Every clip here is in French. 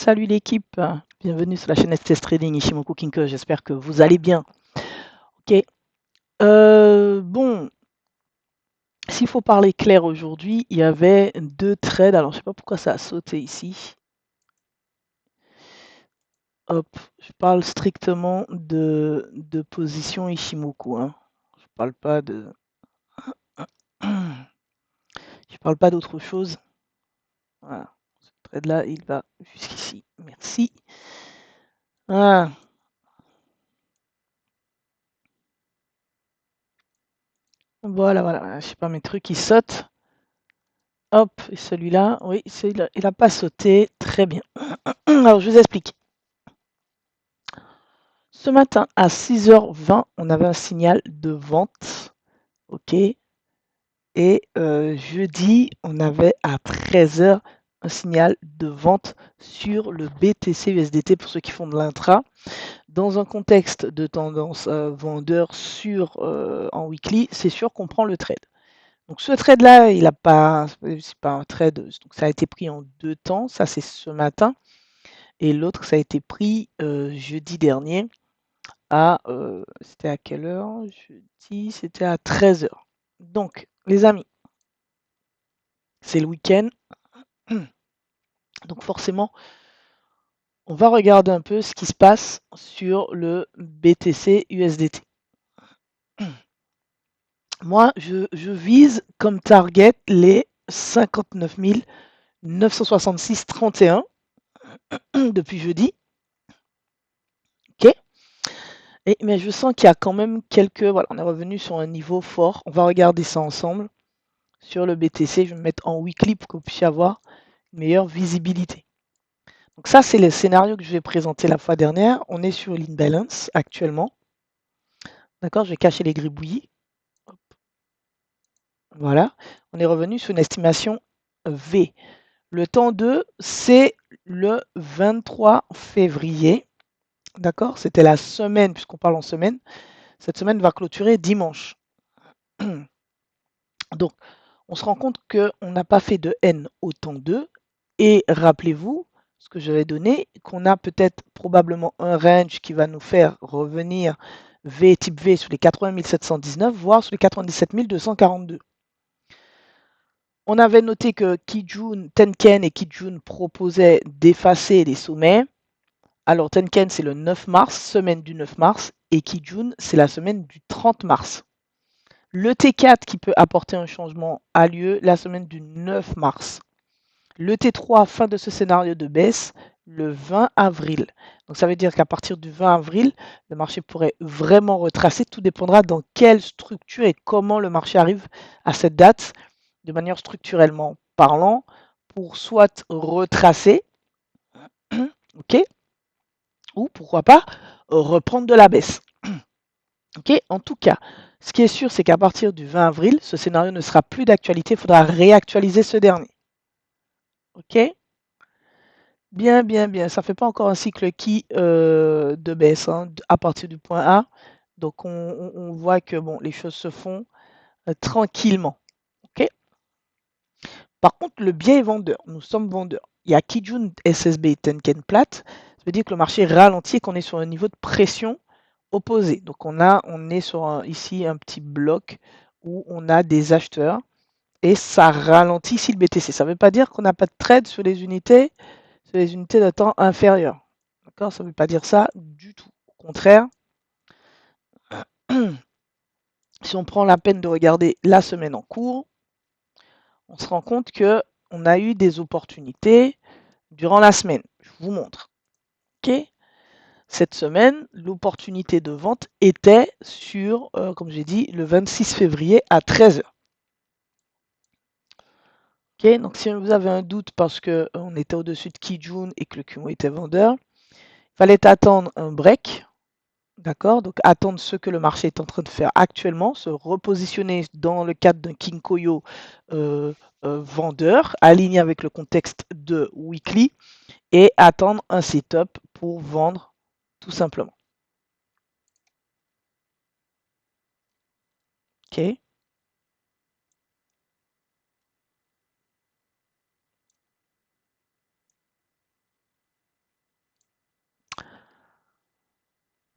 Salut l'équipe, bienvenue sur la chaîne STS Trading Ishimoku Kinko, j'espère que vous allez bien. Ok, bon, s'il faut parler clair aujourd'hui, il y avait deux trades, alors je sais pas pourquoi ça a sauté ici. Hop, je parle strictement de position Ishimoku, hein. Je parle pas de... Je parle pas d'autre chose. Voilà, ce trade là, il va jusqu'ici. Merci. Ah. Voilà, je sais pas, mes trucs ils sautent. Hop, et celui-là, oui, il a pas sauté. Très bien. Alors, je vous explique. Ce matin, à 6h20, on avait un signal de vente. OK. Et jeudi, on avait à 13h un signal de vente sur le BTC USDT pour ceux qui font de l'intra. Dans un contexte de tendance vendeur en weekly, c'est sûr qu'on prend le trade. Donc ce trade-là, il a pas, c'est pas un trade, donc ça a été pris en deux temps. Ça, c'est ce matin. Et l'autre, ça a été pris jeudi dernier c'était à quelle heure? Jeudi, c'était à 13h. Donc, les amis, c'est le week-end. Donc forcément, on va regarder un peu ce qui se passe sur le BTC USDT. Moi, je vise comme target les 59 966,31 depuis jeudi. OK. Mais je sens qu'il y a quand même quelques... Voilà, on est revenu sur un niveau fort. On va regarder ça ensemble. Sur le BTC, je vais me mettre en weekly pour que vous puissiez avoir une meilleure visibilité. Donc ça, c'est le scénario que je vais présenter la fois dernière. On est sur l'imbalance actuellement. D'accord, je vais cacher les gribouillis. Hop. Voilà. On est revenu sur une estimation V. Le temps 2, c'est le 23 février. D'accord, c'était la semaine, puisqu'on parle en semaine. Cette semaine va clôturer dimanche. Donc, on se rend compte qu'on n'a pas fait de N au temps 2. Et rappelez-vous, ce que je vais donner, qu'on a peut-être probablement un range qui va nous faire revenir V type V sur les 80 719, voire sur les 97 242. On avait noté que Tenken et Kijun proposaient d'effacer les sommets. Alors Tenken, c'est le 9 mars, semaine du 9 mars, et Kijun, c'est la semaine du 30 mars. Le T4 qui peut apporter un changement a lieu la semaine du 9 mars. Le T3, fin de ce scénario de baisse, le 20 avril. Donc ça veut dire qu'à partir du 20 avril, le marché pourrait vraiment retracer. Tout dépendra dans quelle structure et comment le marché arrive à cette date, de manière structurellement parlant, pour soit retracer, ok, ou pourquoi pas reprendre de la baisse. Ok, en tout cas, ce qui est sûr, c'est qu'à partir du 20 avril, ce scénario ne sera plus d'actualité. Il faudra réactualiser ce dernier. Ok. Bien. Ça ne fait pas encore un cycle qui de baisse hein, à partir du point A. Donc on voit que bon, les choses se font tranquillement. Ok. Par contre, le biais est vendeur. Nous sommes vendeurs. Il y a Kijun, SSB et Tenken Plat. Ça veut dire que le marché ralentit et qu'on est sur un niveau de pression opposé. Donc on est sur ici un petit bloc où on a des acheteurs et ça ralentit ici le BTC. Ça ne veut pas dire qu'on n'a pas de trade sur les unités de temps inférieures. D'accord, ça ne veut pas dire ça du tout. Au contraire, si on prend la peine de regarder la semaine en cours, on se rend compte que on a eu des opportunités durant la semaine. Je vous montre. Ok. Cette semaine, l'opportunité de vente était sur, comme j'ai dit, le 26 février à 13h. Ok, donc si vous avez un doute parce qu'on était au-dessus de Kijun et que le Kumo était vendeur, il fallait attendre un break. D'accord, donc attendre ce que le marché est en train de faire actuellement, se repositionner dans le cadre d'un Kinkoyo vendeur, aligné avec le contexte de weekly, et attendre un setup pour vendre tout simplement. Ok.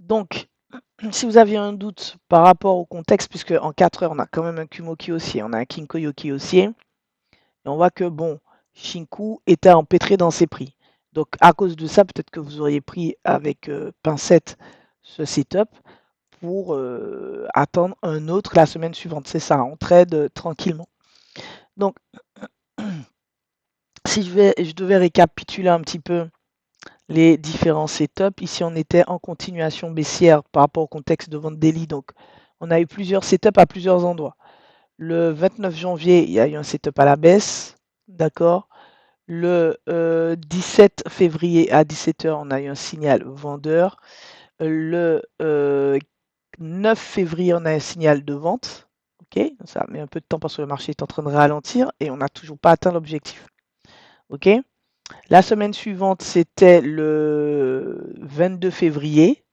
Donc, si vous aviez un doute par rapport au contexte, puisque en 4 heures, on a quand même un Kumo qui est haussier, on a un Kinkoyo qui est haussier, et on voit que, bon, Shinku était empêtré dans ses prix. Donc, à cause de ça, peut-être que vous auriez pris avec pincette ce setup pour attendre un autre la semaine suivante. C'est ça, on trade tranquillement. Donc, si je devais récapituler un petit peu les différents setups, ici on était en continuation baissière par rapport au contexte de vente daily. Donc, on a eu plusieurs setups à plusieurs endroits. Le 29 janvier, il y a eu un setup à la baisse, d'accord. Le 17 février à 17 h, on a eu un signal vendeur. Le 9 février, on a un signal de vente. Ok, ça met un peu de temps parce que le marché est en train de ralentir et on n'a toujours pas atteint l'objectif. Ok, la semaine suivante, c'était le 22 février.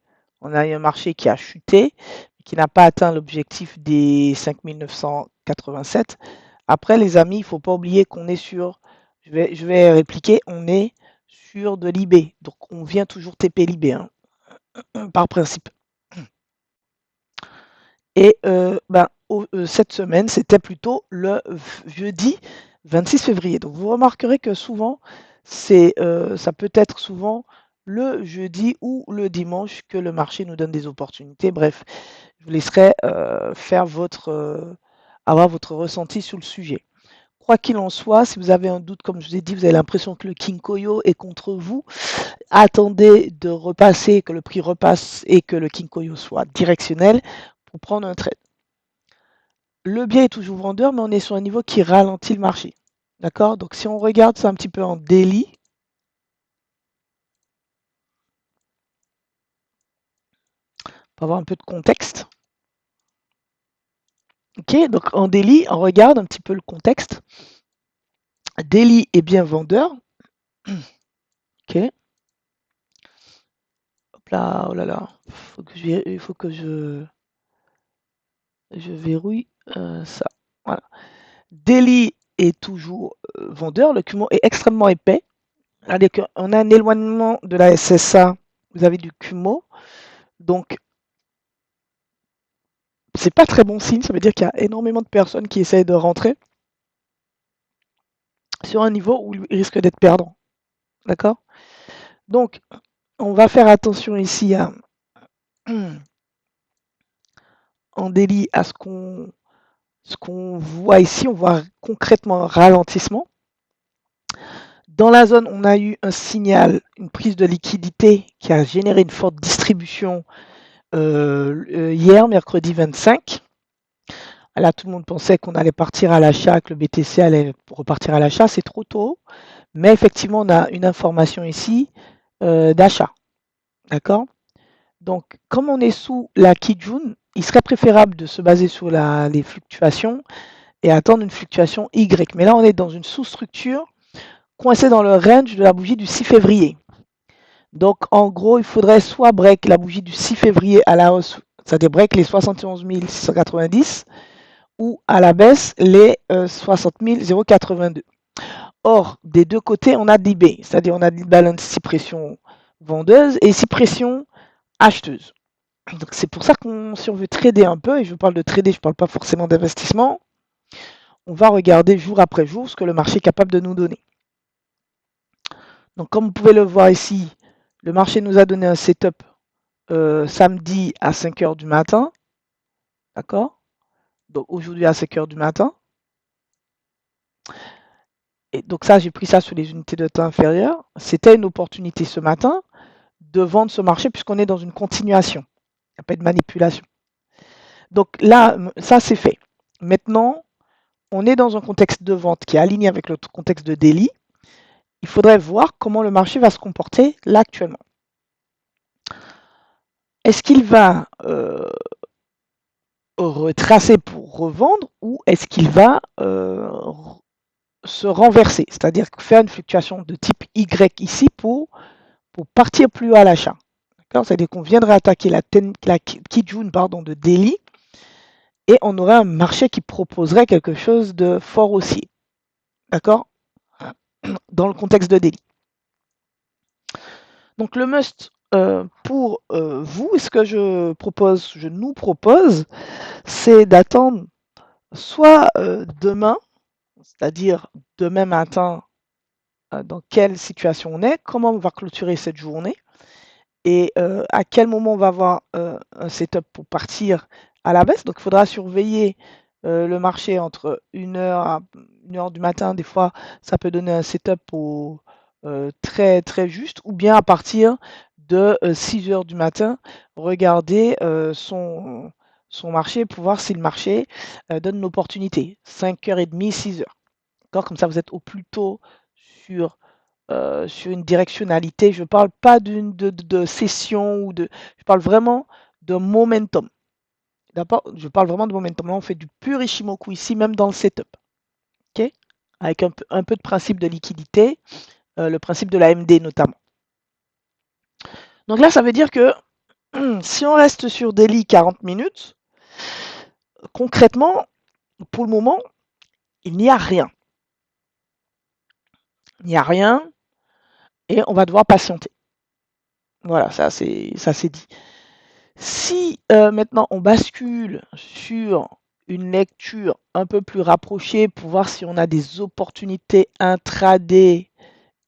On a eu un marché qui a chuté, qui n'a pas atteint l'objectif des 5987. Après, les amis, il ne faut pas oublier qu'on est sur, je vais répliquer, on est sur de l'IB. Donc, on vient toujours TP l'IB, hein, par principe. Et cette semaine, c'était plutôt le jeudi 26 février. Donc vous remarquerez que souvent, ça peut être souvent le jeudi ou le dimanche que le marché nous donne des opportunités. Bref, je vous laisserai avoir votre ressenti sur le sujet. Quoi qu'il en soit, si vous avez un doute, comme je vous ai dit, vous avez l'impression que le Kinkoyo est contre vous, attendez de repasser, que le prix repasse et que le Kinkoyo soit directionnel pour prendre un trade. Le bien est toujours vendeur, mais on est sur un niveau qui ralentit le marché. D'accord? Donc si on regarde ça un petit peu en daily, pour avoir un peu de contexte. Ok, donc en daily, on regarde un petit peu le contexte. Daily est bien vendeur. Ok. Hop là, oh là là. Il faut que je verrouille ça. Voilà. Daily est toujours vendeur. Le Kumo est extrêmement épais. On a un éloignement de la SSA. Vous avez du Kumo. Donc, c'est pas très bon signe. Ça veut dire qu'il y a énormément de personnes qui essayent de rentrer sur un niveau où il risque d'être perdant. D'accord? Donc, on va faire attention ici en délit à ce qu'on voit ici. On voit concrètement un ralentissement. Dans la zone, on a eu un signal, une prise de liquidité qui a généré une forte distribution hier, mercredi 25. Là, tout le monde pensait qu'on allait partir à l'achat, que le BTC allait repartir à l'achat. C'est trop tôt. Mais effectivement, on a une information ici d'achat. D'accord? Donc, comme on est sous la Kijun, il serait préférable de se baser sur les fluctuations et attendre une fluctuation Y. Mais là, on est dans une sous-structure coincée dans le range de la bougie du 6 février. Donc, en gros, il faudrait soit break la bougie du 6 février à la hausse, c'est-à-dire break les 71 690, ou à la baisse les 60 082. Or, des deux côtés, on a d'IB, c'est-à-dire on a de balance ici pression vendeuse et ici pression acheteuse. Donc c'est pour ça qu'on, si on veut trader un peu, et je parle de trader, je ne parle pas forcément d'investissement, on va regarder jour après jour ce que le marché est capable de nous donner. Donc comme vous pouvez le voir ici, le marché nous a donné un setup samedi à 5 h du matin. D'accord? Donc aujourd'hui à 5 h du matin. Et donc ça, j'ai pris ça sur les unités de temps inférieures. C'était une opportunité ce matin de vendre ce marché puisqu'on est dans une continuation. Il n'y a pas de manipulation. Donc là, ça c'est fait. Maintenant, on est dans un contexte de vente qui est aligné avec le contexte de daily. Il faudrait voir comment le marché va se comporter là actuellement. Est-ce qu'il va retracer pour revendre ou est-ce qu'il va se renverser, c'est-à-dire faire une fluctuation de type Y ici pour partir plus haut à l'achat. C'est-à-dire qu'on viendrait attaquer la Kijun de daily et on aurait un marché qui proposerait quelque chose de fort haussier. D'accord? Dans le contexte de daily. Donc le must pour vous, ce que je nous propose, c'est d'attendre soit demain, c'est-à-dire demain matin, dans quelle situation on est, comment on va clôturer cette journée et à quel moment on va avoir un setup pour partir à la baisse. Donc il faudra surveiller le marché entre 1 heure à 1 heure du matin. Des fois, ça peut donner un setup très, très juste, ou bien à partir de 6 heures du matin, regarder son marché pour voir si le marché donne une opportunité. 5h30, 6 heures. D'accord. Comme ça, vous êtes au plus tôt sur sur une directionnalité. Je ne parle pas de session je parle vraiment de momentum. D'accord. Je parle vraiment de momentum. Là, on fait du pur Ishimoku ici, même dans le setup. OK. Avec un peu de principe de liquidité, le principe de la MD notamment. Donc là, ça veut dire que si on reste sur daily 40 minutes, concrètement, pour le moment, il n'y a rien. Il n'y a rien et on va devoir patienter. Voilà, ça c'est dit. Si maintenant on bascule sur une lecture un peu plus rapprochée pour voir si on a des opportunités intraday,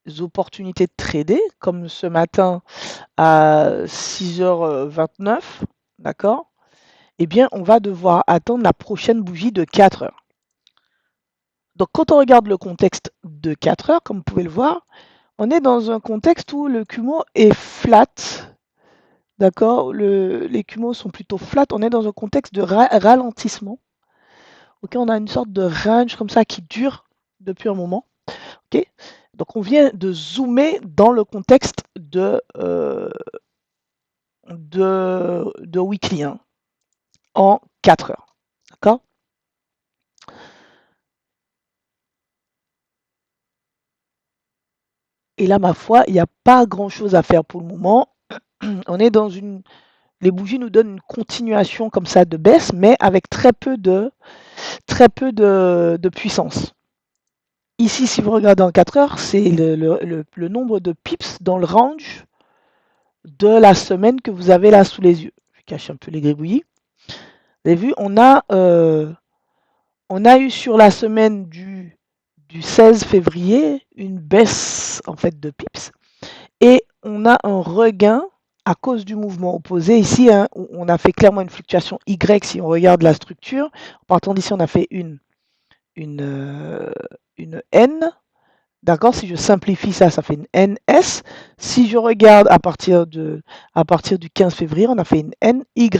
des opportunités de trader, comme ce matin à 6h29, d'accord? Eh bien, on va devoir attendre la prochaine bougie de 4 heures. Donc, quand on regarde le contexte de 4 heures, comme vous pouvez le voir, on est dans un contexte où le Kumo est flat. D'accord. Les cumos sont plutôt flat. On est dans un contexte de ralentissement. Ok, on a une sorte de range comme ça qui dure depuis un moment. Ok, donc on vient de zoomer dans le contexte de weekly, hein, en 4 heures. D'accord. Et là, ma foi, il n'y a pas grand-chose à faire pour le moment. On est dans une... Les bougies nous donnent une continuation comme ça de baisse, mais avec très peu de puissance. Ici, si vous regardez en 4 heures, c'est le nombre de pips dans le range de la semaine que vous avez là sous les yeux. Je cache un peu les gribouillis. Vous avez vu, on a eu sur la semaine du 16 février une baisse en fait de pips et on a un regain à cause du mouvement opposé. Ici, hein, on a fait clairement une fluctuation Y si on regarde la structure. En partant d'ici, on a fait une N. D'accord. Si je simplifie ça, ça fait une NS. Si je regarde à partir du 15 février, on a fait une NY.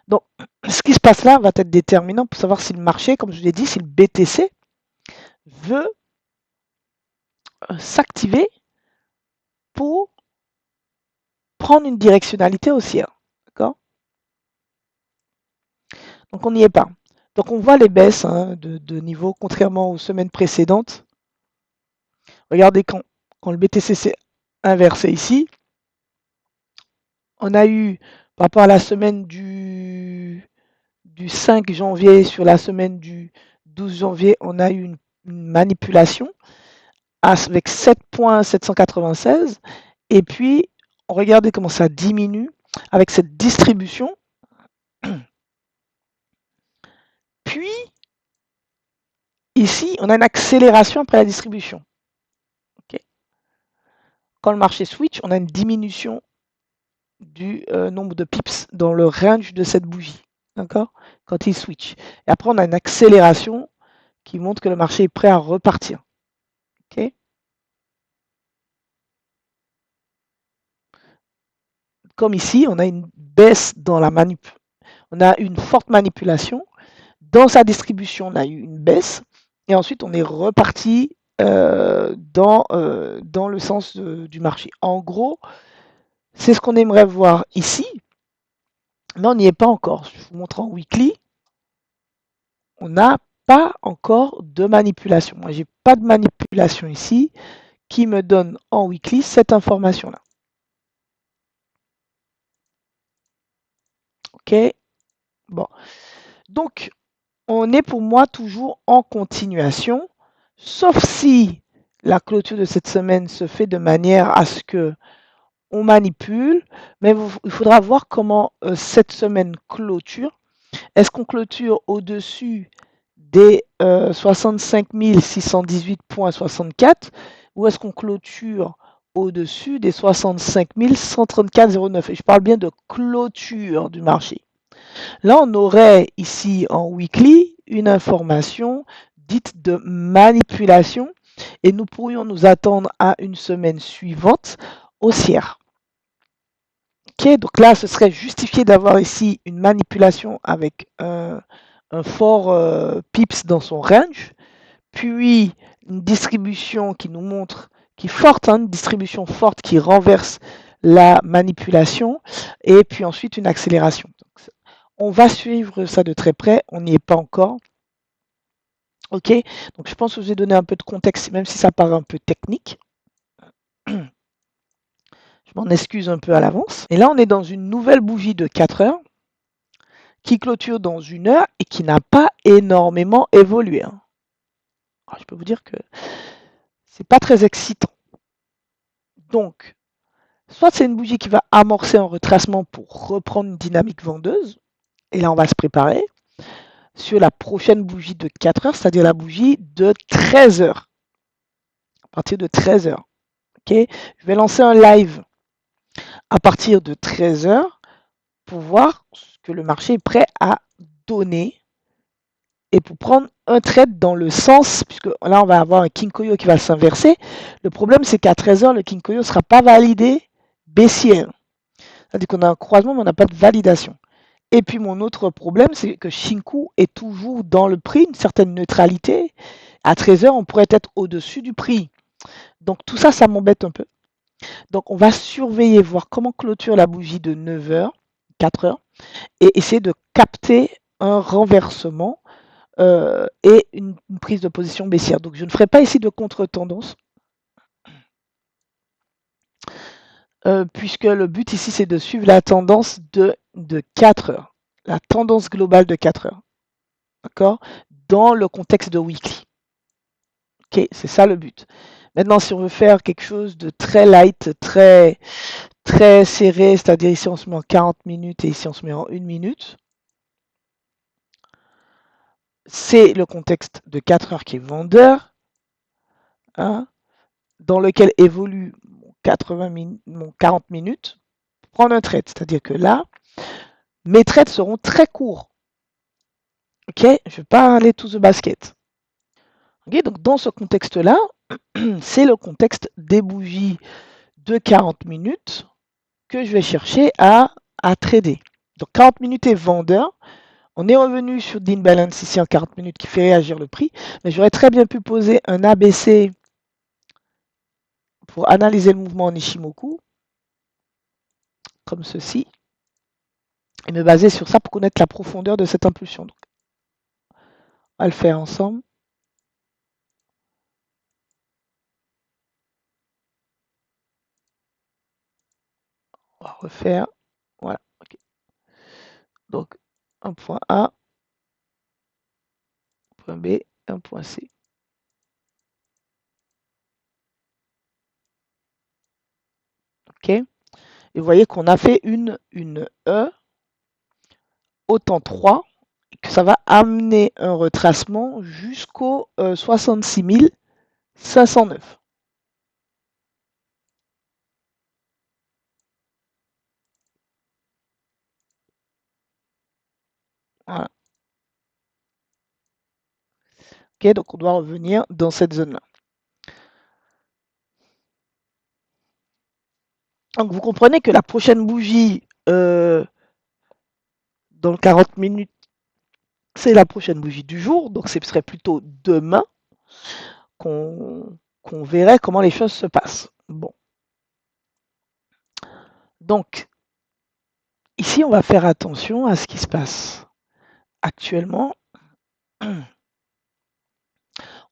Donc, ce qui se passe là va être déterminant pour savoir si le marché, comme je l'ai dit, si le BTC veut s'activer pour prendre une directionnalité haussière. D'accord. Donc, on n'y est pas. Donc, on voit les baisses, hein, de niveau, contrairement aux semaines précédentes. Regardez quand le BTC s'est inversé ici, on a eu, par rapport à la semaine du 5 janvier sur la semaine du 12 janvier, on a eu une manipulation avec 7,796. Et puis, regardez comment ça diminue avec cette distribution. Puis, ici, on a une accélération après la distribution. Okay. Quand le marché switch, on a une diminution du nombre de pips dans le range de cette bougie. D'accord. Quand il switch. Et après, on a une accélération qui montre que le marché est prêt à repartir. Ok. Comme ici, on a une baisse dans la manip. On a une forte manipulation. Dans sa distribution, on a eu une baisse. Et ensuite, on est reparti dans le sens du marché. En gros, c'est ce qu'on aimerait voir ici. Mais on n'y est pas encore. Je vous montre en weekly. On n'a pas encore de manipulation. Moi, j'ai pas de manipulation ici qui me donne en weekly cette information-là. Ok. Bon. Donc, on est pour moi toujours en continuation, sauf si la clôture de cette semaine se fait de manière à ce que on manipule, mais il faudra voir comment cette semaine clôture. Est-ce qu'on clôture au-dessus des 65 618,64 ou est-ce qu'on clôture au-dessus des 65 134,09? Et je parle bien de clôture du marché. Là, on aurait ici en weekly une information dite de manipulation et nous pourrions nous attendre à une semaine suivante haussière. Ok, donc là, ce serait justifié d'avoir ici une manipulation avec un fort pips dans son range, puis une distribution qui nous montre, qui est forte, hein, une distribution forte qui renverse la manipulation, et puis ensuite une accélération. Donc, on va suivre ça de très près, on n'y est pas encore. Ok, donc je pense que je vous ai donné un peu de contexte, même si ça paraît un peu technique. Je m'en excuse un peu à l'avance. Et là, on est dans une nouvelle bougie de 4 heures qui clôture dans 1 heure et qui n'a pas énormément évolué. Hein. Alors, je peux vous dire que c'est pas très excitant. Donc, soit c'est une bougie qui va amorcer un retracement pour reprendre une dynamique vendeuse, et là on va se préparer sur la prochaine bougie de 4 heures, c'est-à-dire la bougie de 13 heures. À partir de 13 heures. Okay, je vais lancer un live à partir de 13 heures pour voir ce que le marché est prêt à donner et pour prendre un trade dans le sens, puisque là on va avoir un Kinkoyo qui va s'inverser. Le problème c'est qu'à 13 heures, le Kinkoyo ne sera pas validé baissière. C'est-à-dire qu'on a un croisement mais on n'a pas de validation. Et puis mon autre problème, c'est que Shinku est toujours dans le prix, une certaine neutralité. À 13 heures, on pourrait être au-dessus du prix. Donc tout ça, ça m'embête un peu. Donc on va surveiller, voir comment clôture la bougie de 9 heures, 4 heures, et essayer de capter un renversement et une prise de position baissière. Donc je ne ferai pas ici de contre-tendance, puisque le but ici, c'est de suivre la tendance de 4 heures, la tendance globale de 4 heures. D'accord? Dans le contexte de weekly. Ok, c'est ça le but. Maintenant, si on veut faire quelque chose de très light, très serré, c'est-à-dire ici on se met en 40 minutes et ici on se met en 1 minute, c'est le contexte de 4 heures qui est vendeur, hein, dans lequel évolue mon 40 minutes pour prendre un trade. C'est-à-dire que là, mes trades seront très courts. Ok, je ne vais pas aller to the basket. Okay, donc dans ce contexte-là, c'est le contexte des bougies de 40 minutes que je vais chercher à trader. Donc 40 minutes est vendeur. On est revenu sur Dean Balance ici en 40 minutes qui fait réagir le prix. Mais j'aurais très bien pu poser un ABC pour analyser le mouvement en Ishimoku, comme ceci, et me baser sur ça pour connaître la profondeur de cette impulsion. Donc, on va le faire ensemble. On va refaire. Voilà. Okay. Donc, un point A, point B, un point C. OK. Et vous voyez qu'on a fait une E au temps 3, et que ça va amener un retracement jusqu'au 66 509. Voilà. OK, donc on doit revenir dans cette zone-là. Donc vous comprenez que la prochaine bougie dans 40 minutes, c'est la prochaine bougie du jour. Donc ce serait plutôt demain qu'on verrait comment les choses se passent. Bon. Donc, ici, on va faire attention à ce qui se passe. Actuellement,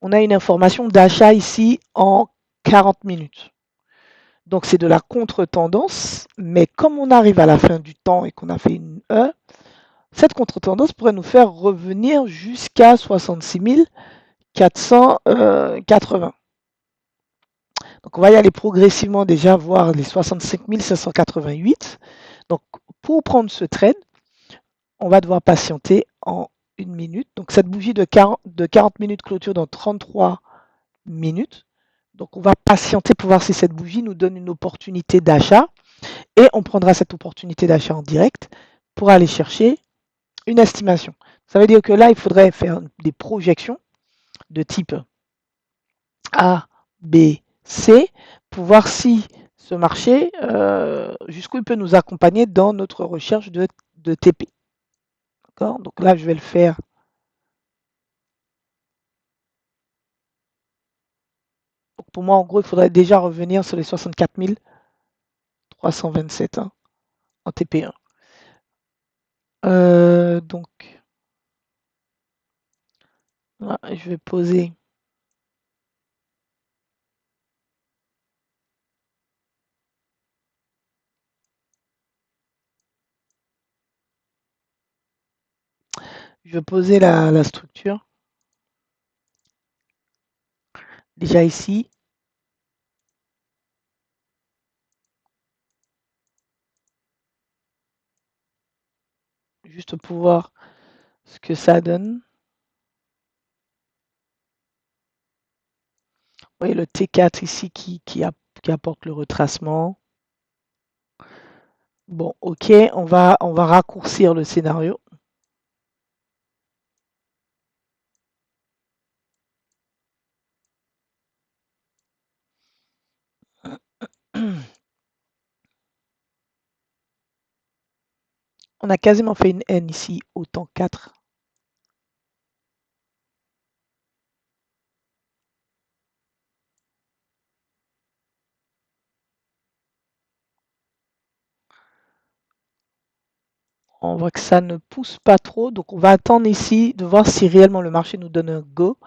on a une information d'achat ici en 40 minutes. Donc c'est de la contre-tendance, mais comme on arrive à la fin du temps et qu'on a fait une E, cette contre-tendance pourrait nous faire revenir jusqu'à 66 480. Donc on va y aller progressivement déjà voir les 65 588. Donc pour prendre ce trade, on va devoir patienter en 1 minute. Donc cette bougie de 40 minutes clôture dans 33 minutes. Donc on va patienter pour voir si cette bougie nous donne une opportunité d'achat et on prendra cette opportunité d'achat en direct pour aller chercher une estimation. Ça veut dire que là, il faudrait faire des projections de type A, B, C pour voir si ce marché, jusqu'où il peut nous accompagner dans notre recherche de TP. D'accord? Donc là, je vais le faire. Donc pour moi, en gros, il faudrait déjà revenir sur les 64 327 hein, en TP1. Donc, là, je vais poser. Je vais poser la structure. Déjà ici. Juste pour voir ce que ça donne. Vous voyez le T4 ici qui apporte le retracement. Bon, ok, on va raccourcir le scénario. On a quasiment fait une N ici, autant 4. On voit que ça ne pousse pas trop, donc on va attendre ici de voir si réellement le marché nous donne un go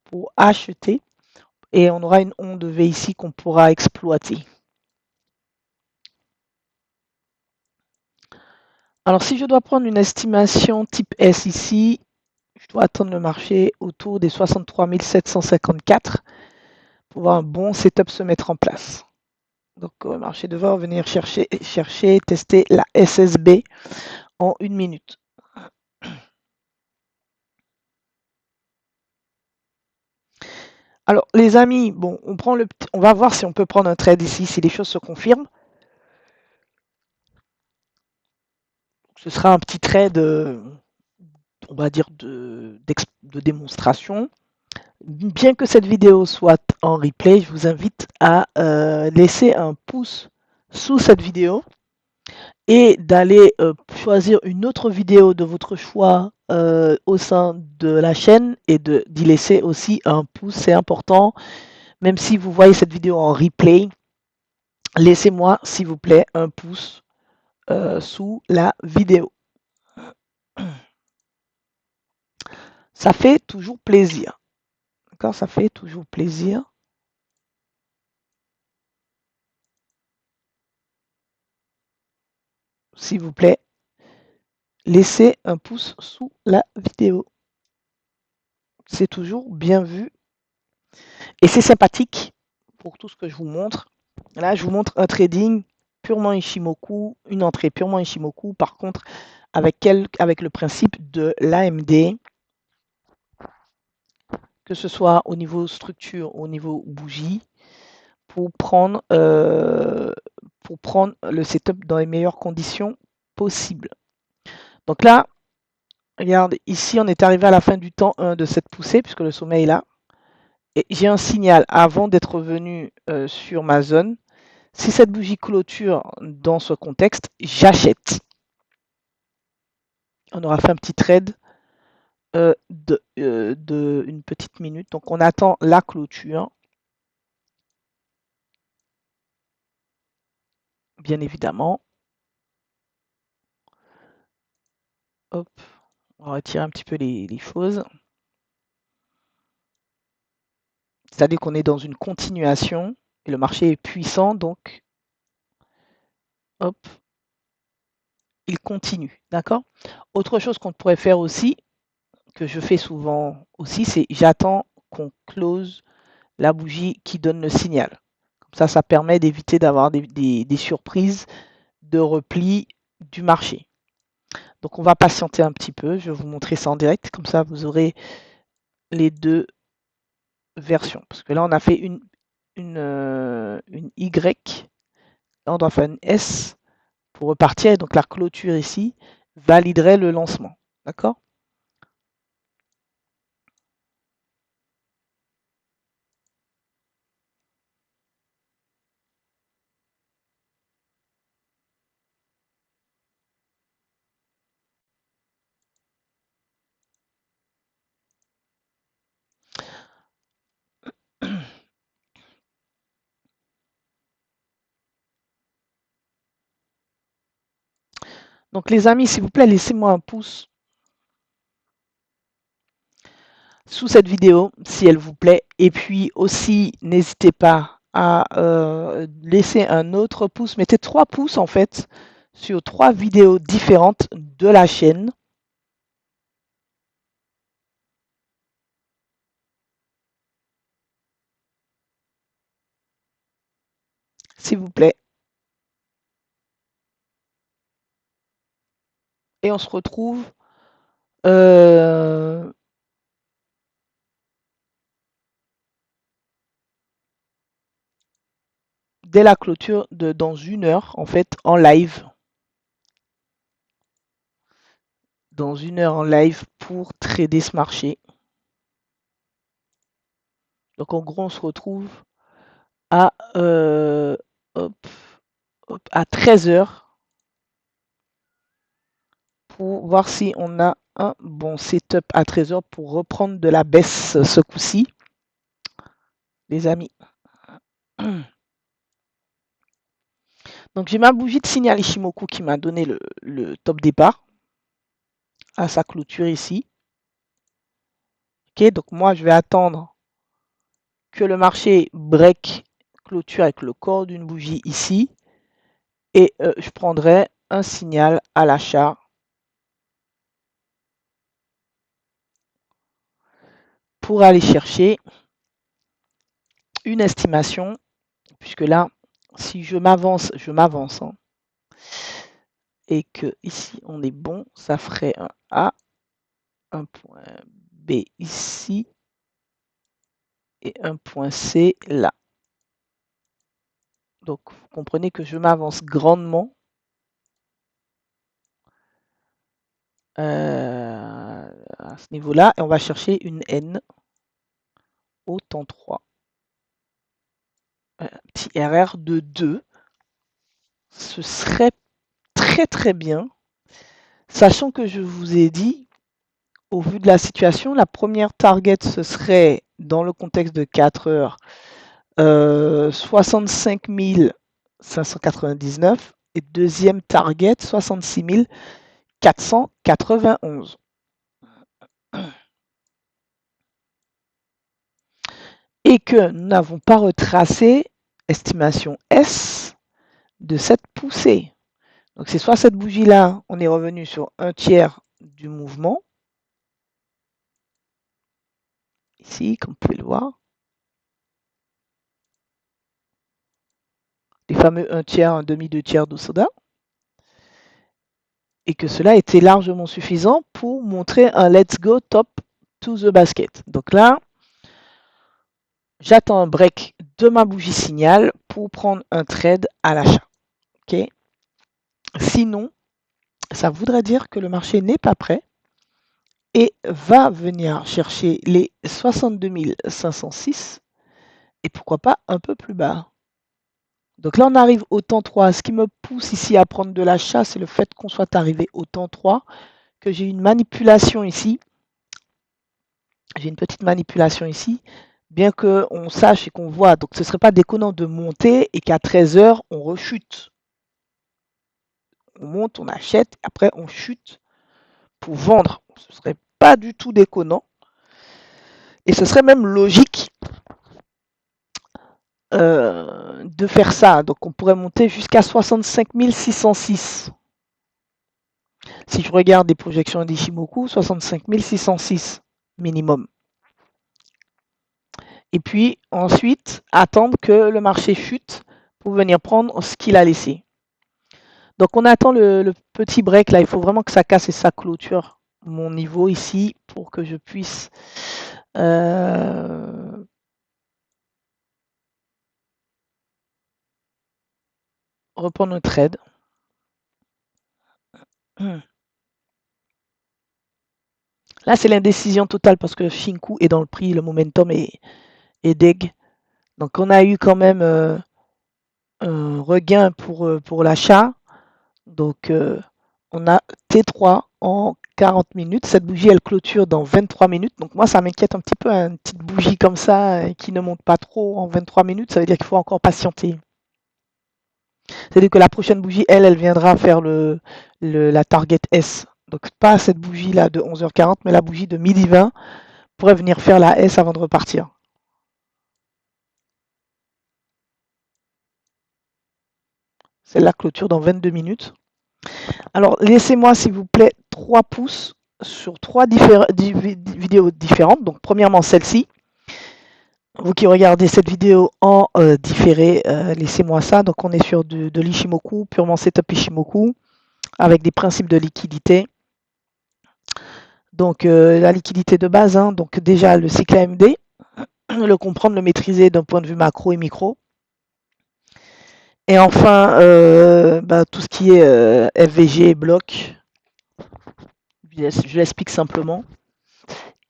pour acheter. Et on aura une onde V ici qu'on pourra exploiter. Alors si je dois prendre une estimation type S ici, je dois attendre le marché autour des 63 754 pour voir un bon setup se mettre en place. Donc le marché devrait venir chercher, tester la SSB en 1 minute. Alors les amis, bon, on va voir si on peut prendre un trade ici, si les choses se confirment. Ce sera un petit trade, on va dire, de démonstration. Bien que cette vidéo soit en replay, je vous invite à laisser un pouce sous cette vidéo et d'aller choisir une autre vidéo de votre choix au sein de la chaîne et d'y laisser aussi un pouce, c'est important. Même si vous voyez cette vidéo en replay, laissez-moi s'il vous plaît un pouce sous la vidéo. Ça fait toujours plaisir. D'accord? Ça fait toujours plaisir. S'il vous plaît, laissez un pouce sous la vidéo. C'est toujours bien vu. Et c'est sympathique pour tout ce que je vous montre. Là, je vous montre un trading purement Ishimoku, une entrée purement Ishimoku. Par contre, avec le principe de l'AMD, que ce soit au niveau structure, au niveau bougie, pour prendre le setup dans les meilleures conditions possibles. Donc là, regarde, ici, on est arrivé à la fin du temps 1 de cette poussée, puisque le sommet est là. Et j'ai un signal avant d'être revenu sur ma zone. Si cette bougie clôture dans ce contexte, j'achète. On aura fait un petit trade de une petite minute. Donc on attend la clôture. Bien évidemment. Hop, on va retirer un petit peu les choses. C'est-à-dire qu'on est dans une continuation et le marché est puissant, donc hop, il continue. D'accord? Autre chose qu'on pourrait faire aussi, que je fais souvent aussi, c'est j'attends qu'on close la bougie qui donne le signal. Comme ça permet d'éviter d'avoir des surprises de repli du marché. Donc on va patienter un petit peu, je vais vous montrer ça en direct, comme ça vous aurez les deux versions. Parce que là on a fait une Y, là on doit faire une S pour repartir, et donc la clôture ici validerait le lancement. D'accord? Donc les amis, s'il vous plaît, laissez-moi un pouce sous cette vidéo si elle vous plaît. Et puis aussi, n'hésitez pas à laisser un autre pouce. Mettez 3 pouces en fait sur 3 vidéos différentes de la chaîne. S'il vous plaît. Et on se retrouve euh, dès la clôture dans 1 heure en fait en live. Dans 1 heure en live pour trader ce marché. Donc en gros, on se retrouve à, hop, hop, à 13 h pour voir si on a un bon setup à 13 h pour reprendre de la baisse ce coup-ci, les amis. Donc j'ai ma bougie de signal Ishimoku qui m'a donné le top départ à sa clôture ici. Ok, donc moi je vais attendre que le marché break clôture avec le corps d'une bougie ici et je prendrai un signal à l'achat pour aller chercher une estimation, puisque là, si je m'avance, hein, et que ici on est bon, ça ferait un A, un point B ici et un point C là. Donc vous comprenez que je m'avance grandement à ce niveau-là, et on va chercher une N au temps 3. Un petit RR de 2. Ce serait très très bien, sachant que je vous ai dit, au vu de la situation, la première target, ce serait, dans le contexte de 4 heures, 65 599 et deuxième target, 66 491. Et que nous n'avons pas retracé, estimation S, de cette poussée. Donc c'est soit cette bougie-là, on est revenu sur un tiers du mouvement, ici, comme vous pouvez le voir, les fameux un tiers, un demi, deux tiers d'Osoda, et que cela était largement suffisant pour montrer un let's go top to the basket. Donc là, j'attends un break de ma bougie signal pour prendre un trade à l'achat. Okay. Sinon, ça voudrait dire que le marché n'est pas prêt et va venir chercher les 62 506 et pourquoi pas un peu plus bas. Donc là, on arrive au temps 3. Ce qui me pousse ici à prendre de l'achat, c'est le fait qu'on soit arrivé au temps 3, que j'ai une manipulation ici. J'ai une petite manipulation ici, bien qu'on sache et qu'on voit. Donc ce ne serait pas déconnant de monter et qu'à 13 h, on rechute. On monte, on achète, après on chute pour vendre. Ce ne serait pas du tout déconnant. Et ce serait même logique de faire ça. Donc on pourrait monter jusqu'à 65 606. Si je regarde les projections d'Ishimoku, 65 606 minimum. Et puis ensuite, attendre que le marché chute pour venir prendre ce qu'il a laissé. Donc on attend le petit break là, il faut vraiment que ça casse et ça clôture mon niveau ici pour que je puisse reprendre le trade. Là, c'est l'indécision totale parce que Shinku est dans le prix, le momentum est deg. Donc, on a eu quand même un regain pour l'achat. Donc, on a T3 en 40 minutes. Cette bougie, elle clôture dans 23 minutes. Donc, moi, ça m'inquiète un petit peu, hein, une petite bougie comme ça qui ne monte pas trop en 23 minutes. Ça veut dire qu'il faut encore patienter. C'est-à-dire que la prochaine bougie, elle viendra faire la target S. Donc, pas cette bougie-là de 11h40, mais la bougie de 12h20 pourrait venir faire la S avant de repartir. C'est la clôture dans 22 minutes. Alors, laissez-moi, s'il vous plaît, 3 pouces sur 3 vidéos différentes. Donc, premièrement, celle-ci. Vous qui regardez cette vidéo en différé, laissez-moi ça. Donc, on est sur de l'Ishimoku, purement setup Ishimoku, avec des principes de liquidité. Donc, la liquidité de base, hein, donc déjà le cycle AMD, le comprendre, le maîtriser d'un point de vue macro et micro. Et enfin, tout ce qui est FVG, bloc, je l'explique simplement.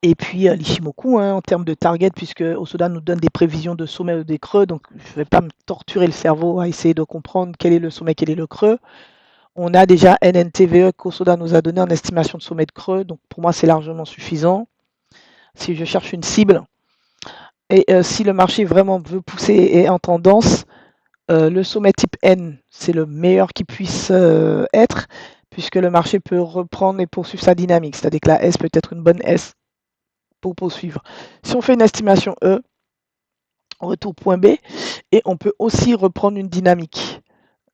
Et puis l'Ishimoku, hein, en termes de target, puisque Osoda nous donne des prévisions de sommet ou des creux, donc je ne vais pas me torturer le cerveau à essayer de comprendre quel est le sommet, quel est le creux. On a déjà NNTVE qu'Osoda nous a donné en estimation de sommet de creux, donc pour moi c'est largement suffisant. Si je cherche une cible, et si le marché vraiment veut pousser et est en tendance, le sommet type N, c'est le meilleur qui puisse être, puisque le marché peut reprendre et poursuivre sa dynamique. C'est-à-dire que la S peut être une bonne S pour poursuivre. Si on fait une estimation E, retour point B, et on peut aussi reprendre une dynamique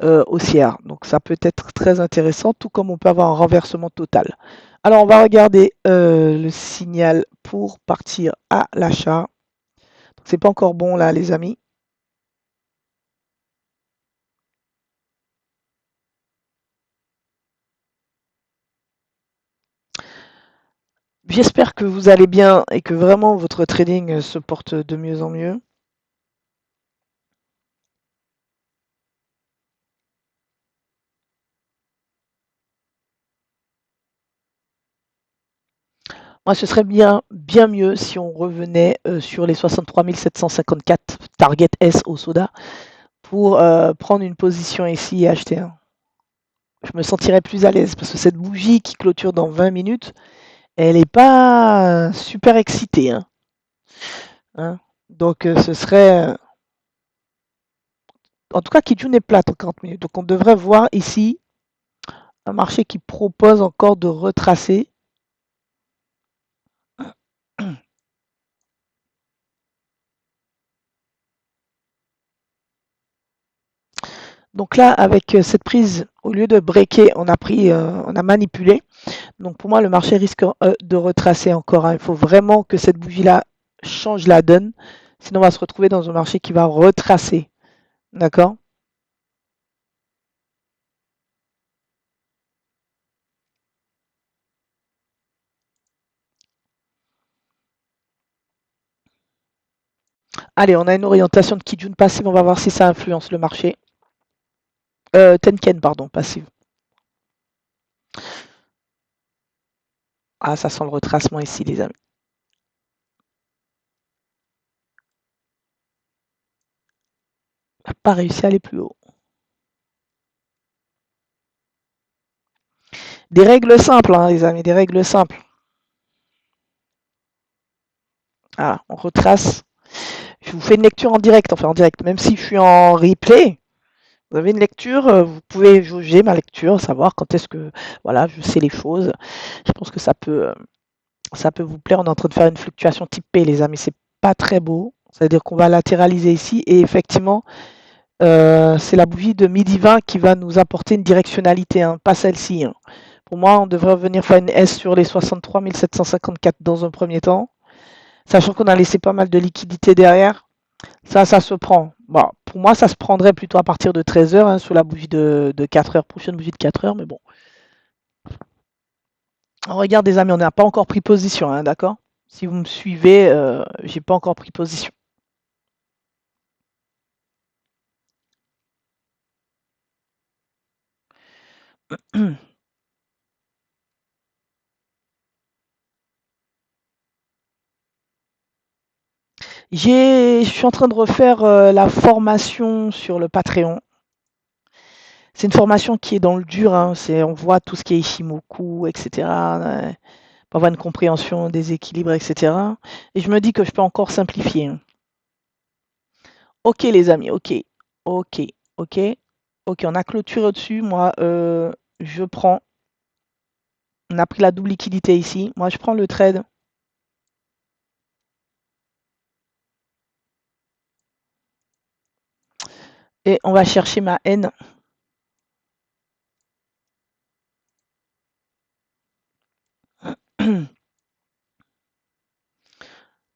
haussière. Donc ça peut être très intéressant, tout comme on peut avoir un renversement total. Alors on va regarder le signal pour partir à l'achat. C'est pas encore bon là les amis. J'espère que vous allez bien et que vraiment votre trading se porte de mieux en mieux. Moi, ce serait bien mieux si on revenait sur les 63 754 target S au soda pour prendre une position ici et acheter un. Je me sentirais plus à l'aise parce que cette bougie qui clôture dans 20 minutes, elle n'est pas super excitée. Hein. Donc, ce serait. En tout cas, Kijun est plate en 40 minutes. Donc, on devrait voir ici un marché qui propose encore de retracer. Donc là, avec cette prise, au lieu de breaker, on a manipulé. Donc pour moi, le marché risque de retracer encore. Hein. Il faut vraiment que cette bougie-là change la donne. Sinon, on va se retrouver dans un marché qui va retracer. D'accord? Allez, on a une orientation de Kijun passive. On va voir si ça influence le marché. Tenken, pardon, passive. Ah, ça sent le retracement ici, les amis. On n'a pas réussi à aller plus haut. Des règles simples, hein, les amis, des règles simples. Voilà, on retrace. Je vous fais une lecture en direct, enfin en direct, même si je suis en replay. Vous avez une lecture, vous pouvez jauger ma lecture, savoir quand est-ce que voilà, je sais les choses. Je pense que ça peut vous plaire. On est en train de faire une fluctuation type P, les amis. C'est pas très beau. C'est-à-dire qu'on va latéraliser ici et effectivement, c'est la bougie de midi 20 qui va nous apporter une directionnalité, hein, pas celle-ci. Hein. Pour moi, on devrait venir faire une S sur les 63 754 dans un premier temps. Sachant qu'on a laissé pas mal de liquidités derrière. Ça se prend. Bon, pour moi, ça se prendrait plutôt à partir de 13 heures, hein, sous la bougie de 4 heures, prochaine bougie de 4 heures, mais bon. Regarde, les amis, on n'a pas encore pris position, hein, d'accord? Si vous me suivez, j'ai pas encore pris position. Je suis en train de refaire la formation sur le Patreon. C'est une formation qui est dans le dur, hein, on voit tout ce qui est Ishimoku, etc. Pour avoir une compréhension des équilibres, etc. Et je me dis que je peux encore simplifier, hein. Ok les amis, ok, ok, ok, ok, on a clôturé au-dessus. Moi, je prends, on a pris la double liquidité ici. Moi, je prends le trade. Et on va chercher ma N.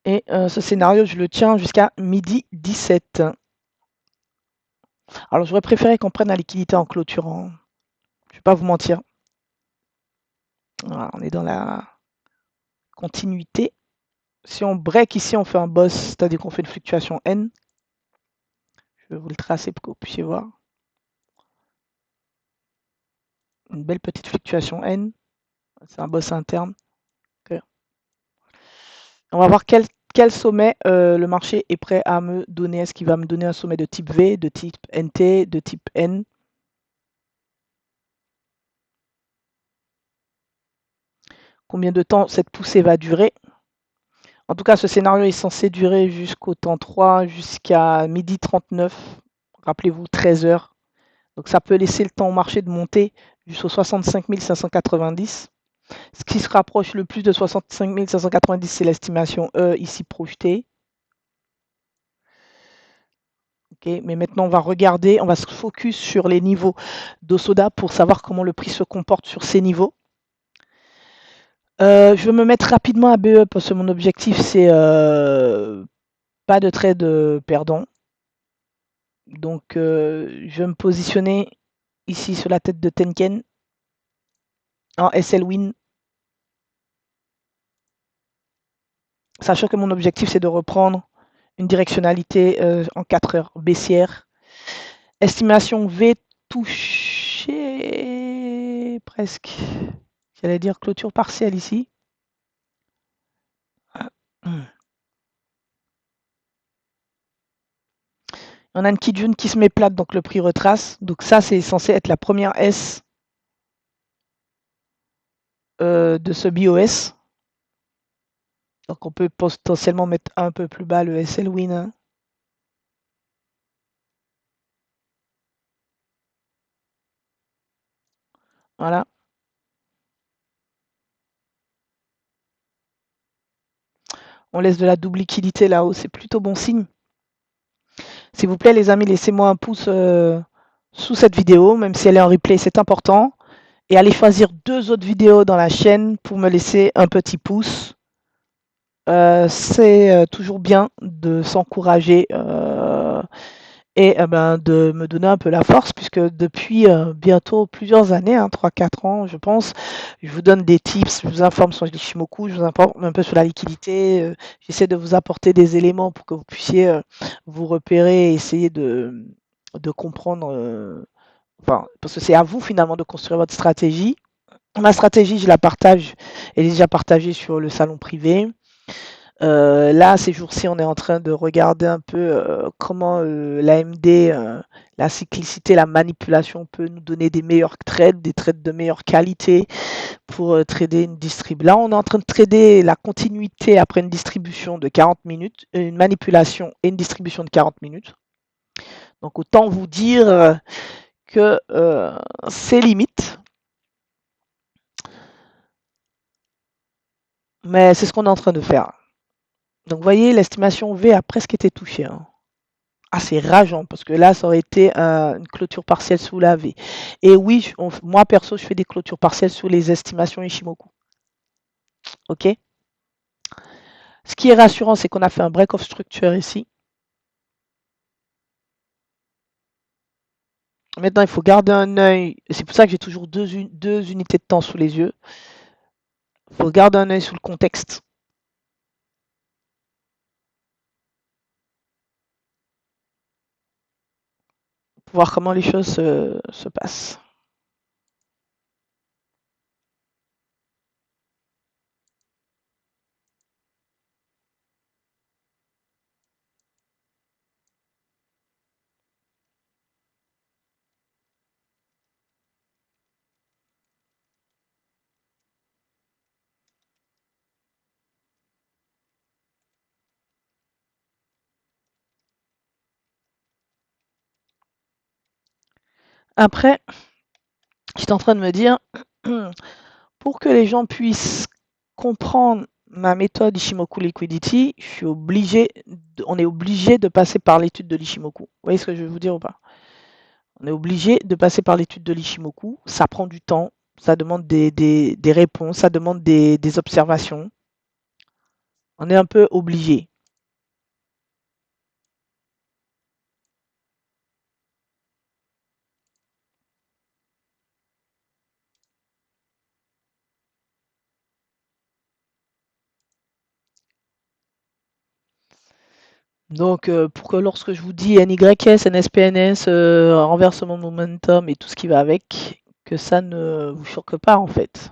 Et ce scénario, je le tiens jusqu'à midi 17. Alors, j'aurais préféré qu'on prenne la liquidité en clôturant. Je ne vais pas vous mentir. Voilà, on est dans la continuité. Si on break ici, on fait un boss, c'est-à-dire qu'on fait une fluctuation N. Je vais vous le tracer pour que vous puissiez voir. Une belle petite fluctuation N. C'est un boss interne. Okay. On va voir quel sommet le marché est prêt à me donner. Est-ce qu'il va me donner un sommet de type V, de type NT, de type N? Combien de temps cette poussée va durer? En tout cas, ce scénario est censé durer jusqu'au temps 3, jusqu'à midi 39. Rappelez-vous, 13 heures. Donc ça peut laisser le temps au marché de monter jusqu'aux 65 590. Ce qui se rapproche le plus de 65 590, c'est l'estimation E ici projetée. Okay, mais maintenant, on va regarder, on va se focus sur les niveaux d'Osoda pour savoir comment le prix se comporte sur ces niveaux. Je vais me mettre rapidement à BE parce que mon objectif, c'est pas de trade perdant. Donc, je vais me positionner ici sur la tête de Tenken en SL Win. Sachant que mon objectif, c'est de reprendre une directionnalité en 4 heures baissière. Estimation V touchée presque. J'allais dire clôture partielle ici. On a une Kijun qui se met plate, donc le prix retrace. Donc ça, c'est censé être la première S de ce BOS. Donc on peut potentiellement mettre un peu plus bas le SL Win, hein. Voilà. On laisse de la double liquidité là-haut, c'est plutôt bon signe. S'il vous plaît, les amis, laissez-moi un pouce sous cette vidéo, même si elle est en replay, c'est important. Et allez choisir 2 autres vidéos dans la chaîne pour me laisser un petit pouce. C'est toujours bien de s'encourager et de me donner un peu la force, puisque depuis bientôt plusieurs années, hein, 3-4 ans, je pense, je vous donne des tips, je vous informe sur l'Ishimoku, je vous informe un peu sur la liquidité. J'essaie de vous apporter des éléments pour que vous puissiez vous repérer et essayer de comprendre. Enfin, parce que c'est à vous finalement de construire votre stratégie. Ma stratégie, je la partage, elle est déjà partagée sur le salon privé. Là, ces jours-ci, on est en train de regarder un peu comment l'AMD, la cyclicité, la manipulation peut nous donner des meilleurs trades, des trades de meilleure qualité pour trader une distrib. Là, on est en train de trader la continuité après une distribution de 40 minutes, une manipulation et une distribution de 40 minutes. Donc, autant vous dire que c'est limite. Mais c'est ce qu'on est en train de faire. Donc, vous voyez, l'estimation V a presque été touchée, hein. Ah, c'est rageant parce que là, ça aurait été une clôture partielle sous la V. Et oui, moi perso, je fais des clôtures partielles sous les estimations Ishimoku. Ok? Ce qui est rassurant, c'est qu'on a fait un break of structure ici. Maintenant, il faut garder un œil. C'est pour ça que j'ai toujours deux unités de temps sous les yeux. Il faut garder un œil sous le contexte pour voir comment les choses se passent. Après, j'étais en train de me dire, pour que les gens puissent comprendre ma méthode Ishimoku Liquidity, on est obligé de passer par l'étude de l'Ishimoku. Vous voyez ce que je veux vous dire ou pas? On est obligé de passer par l'étude de l'Ishimoku. Ça prend du temps, ça demande des réponses, ça demande des observations. On est un peu obligé. Donc, pour que lorsque je vous dis NYS, NSPNS, renversement de momentum et tout ce qui va avec, que ça ne vous choque pas en fait.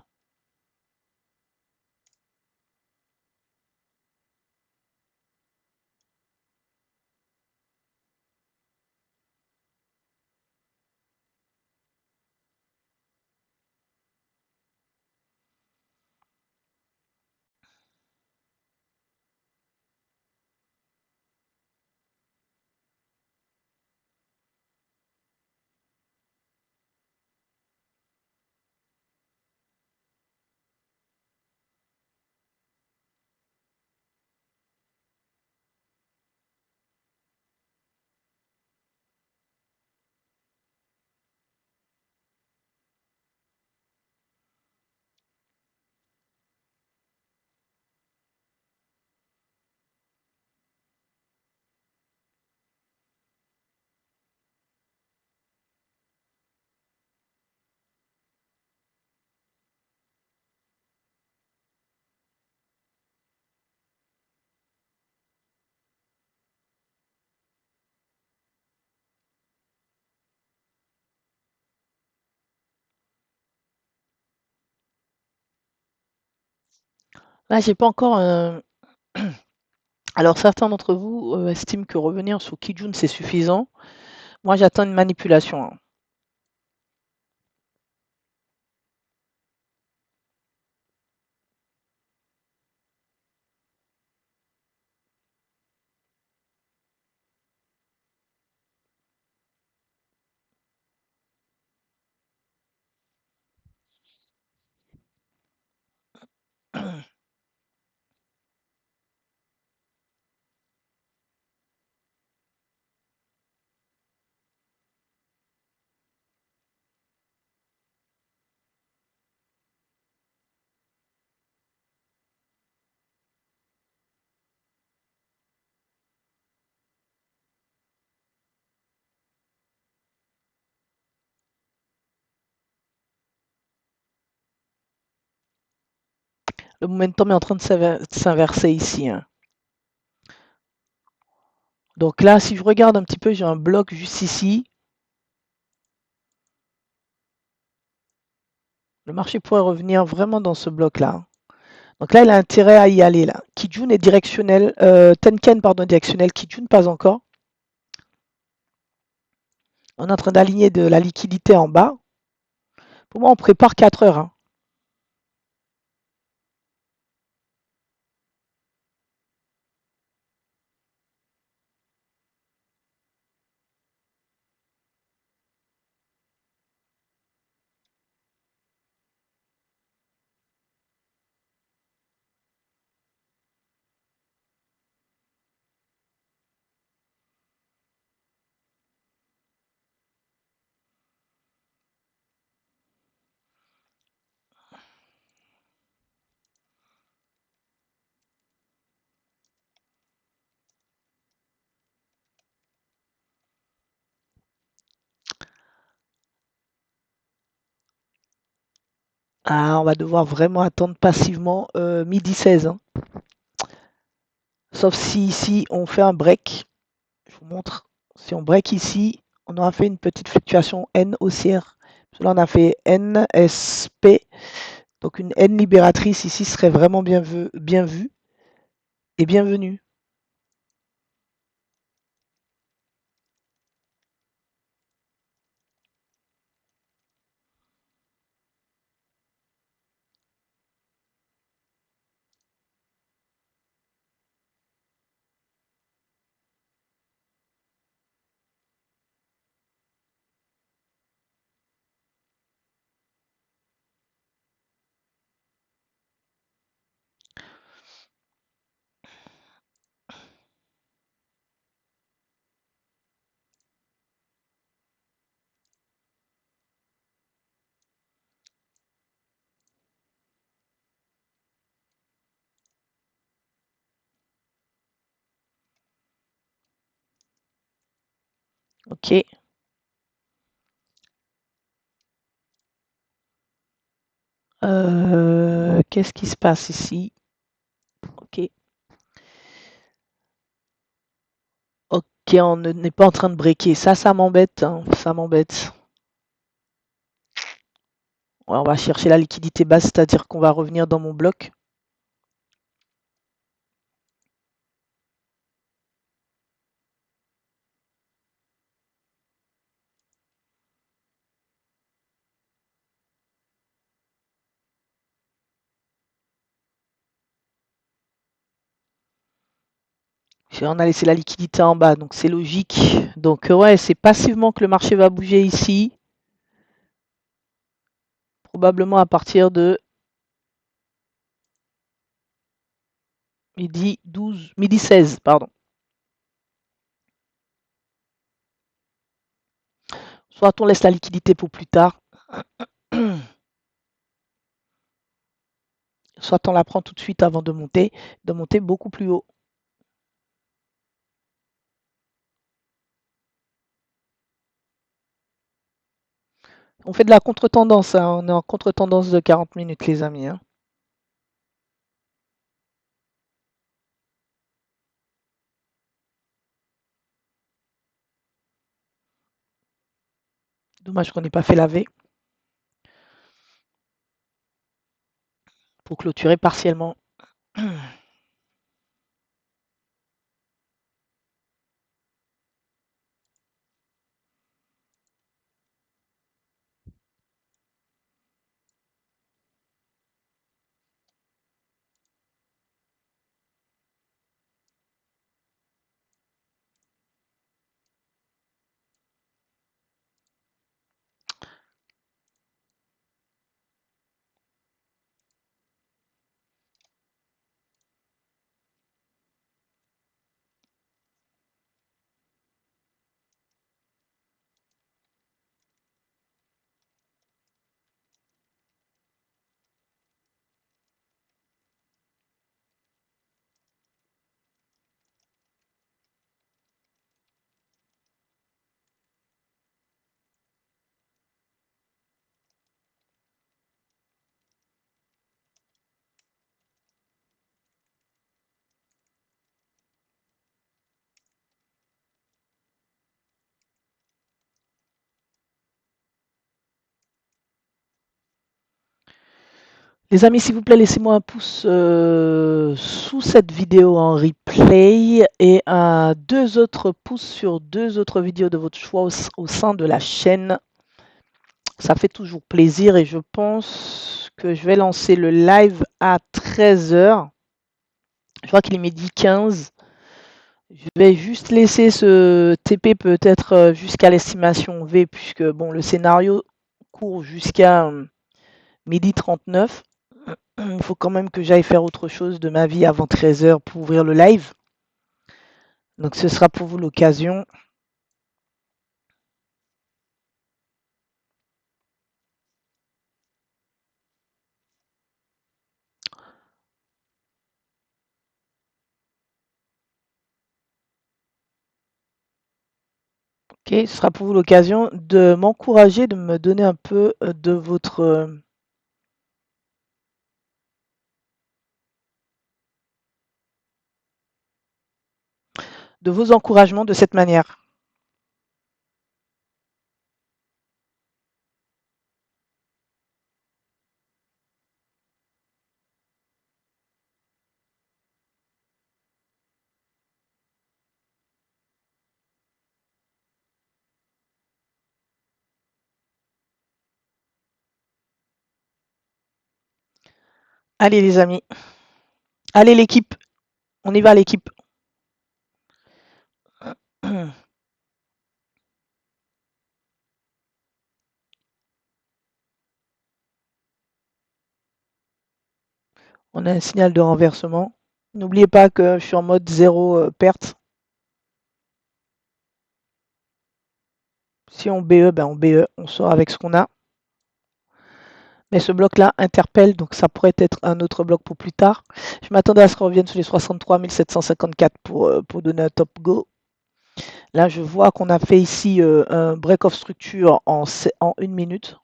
Là, j'ai pas encore un. Alors, certains d'entre vous estiment que revenir sur Kijun, c'est suffisant. Moi, j'attends une manipulation, hein. Le momentum est en train de s'inverser ici, hein. Donc là, si je regarde un petit peu, j'ai un bloc juste ici. Le marché pourrait revenir vraiment dans ce bloc-là. Donc là, il a intérêt à y aller là. Kijun est directionnel, Tenken pardon directionnel, Kijun pas encore. On est en train d'aligner de la liquidité en bas. Pour moi, on prépare 4 heures, hein. Ah, on va devoir vraiment attendre passivement midi 16, hein. Sauf si ici on fait un break. Je vous montre. Si on break ici, on aura fait une petite fluctuation N haussière. Là, on a fait NSP. Donc une N libératrice ici serait vraiment bien vue et bienvenue. Ok. Qu'est-ce qui se passe ici? Ok. Ok, on n'est pas en train de breaker. Ça m'embête, hein. Ça m'embête. Ouais, on va chercher la liquidité basse, c'est-à-dire qu'on va revenir dans mon bloc. On a laissé la liquidité en bas, donc c'est logique. Donc ouais, c'est passivement que le marché va bouger ici. Probablement à partir de midi 12, midi 16, pardon. Soit on laisse la liquidité pour plus tard, soit on la prend tout de suite avant de monter beaucoup plus haut. On fait de la contre-tendance, hein. On est en contre-tendance de 40 minutes, les amis, hein. Dommage qu'on n'ait pas fait la V pour clôturer partiellement. Les amis, s'il vous plaît, laissez-moi un pouce sous cette vidéo en replay et deux autres pouces sur deux autres vidéos de votre choix au sein de la chaîne. Ça fait toujours plaisir et je pense que je vais lancer le live à 13 heures. Je crois qu'il est midi 15. Je vais juste laisser ce TP peut-être jusqu'à l'estimation V puisque bon, le scénario court jusqu'à midi 39. Il faut quand même que j'aille faire autre chose de ma vie avant 13 heures pour ouvrir le live. Donc ce sera pour vous l'occasion. Ok, ce sera pour vous l'occasion de m'encourager, de me donner un peu de votre de vos encouragements de cette manière. Allez les amis, allez l'équipe, on y va l'équipe. On a un signal de renversement. N'oubliez pas que je suis en mode zéro perte. Si on BE, ben on BE, on sort avec ce qu'on a. Mais ce bloc-là interpelle, donc ça pourrait être un autre bloc pour plus tard. Je m'attendais à ce qu'on revienne sur les 63 754 pour donner un top go. Là, je vois qu'on a fait ici un break-off structure en 1 minute.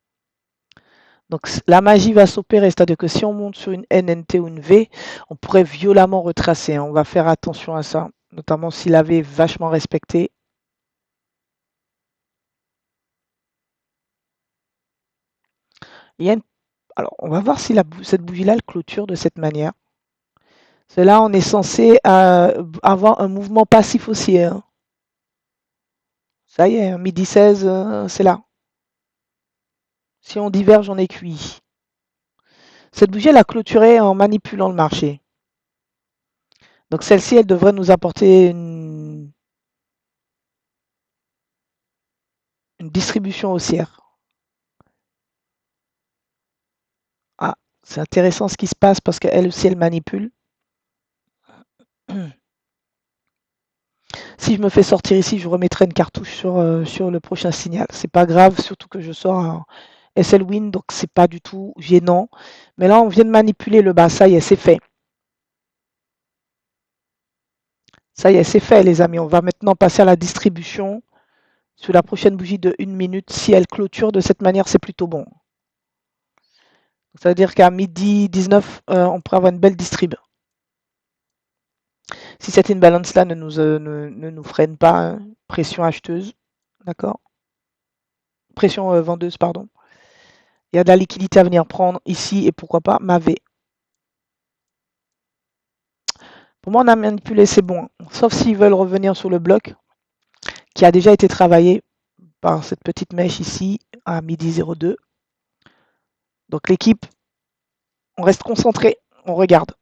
Donc la magie va s'opérer, c'est-à-dire que si on monte sur une NNT ou une V, on pourrait violemment retracer. On va faire attention à ça, notamment si la V est vachement respectée. Il y a une... Alors, on va voir si cette bougie-là, elle clôture de cette manière. C'est là, on est censé avoir un mouvement passif aussi, hein. Ça y est, hein, midi 16, c'est là. Si on diverge, on est cuit. Cette bougie, elle a clôturé en manipulant le marché. Donc celle-ci, elle devrait nous apporter une distribution haussière. Ah, c'est intéressant ce qui se passe parce qu'elle aussi, elle manipule. Si je me fais sortir ici, je remettrai une cartouche sur le prochain signal. C'est pas grave, surtout que je sors un SL Win, donc c'est pas du tout gênant. Mais là, on vient de manipuler le bas. Ça y est, c'est fait. Ça y est, c'est fait, les amis. On va maintenant passer à la distribution sur la prochaine bougie de 1 minute. Si elle clôture de cette manière, c'est plutôt bon. Ça veut dire qu'à midi 19, on pourrait avoir une belle distrib. Si cette imbalance-là ne nous freine pas, hein, pression acheteuse, d'accord? Pression vendeuse, pardon. Il y a de la liquidité à venir prendre ici et pourquoi pas ma V. Pour moi, on a manipulé, c'est bon. Sauf s'ils veulent revenir sur le bloc qui a déjà été travaillé par cette petite mèche ici à midi 02. Donc l'équipe, on reste concentré, on regarde.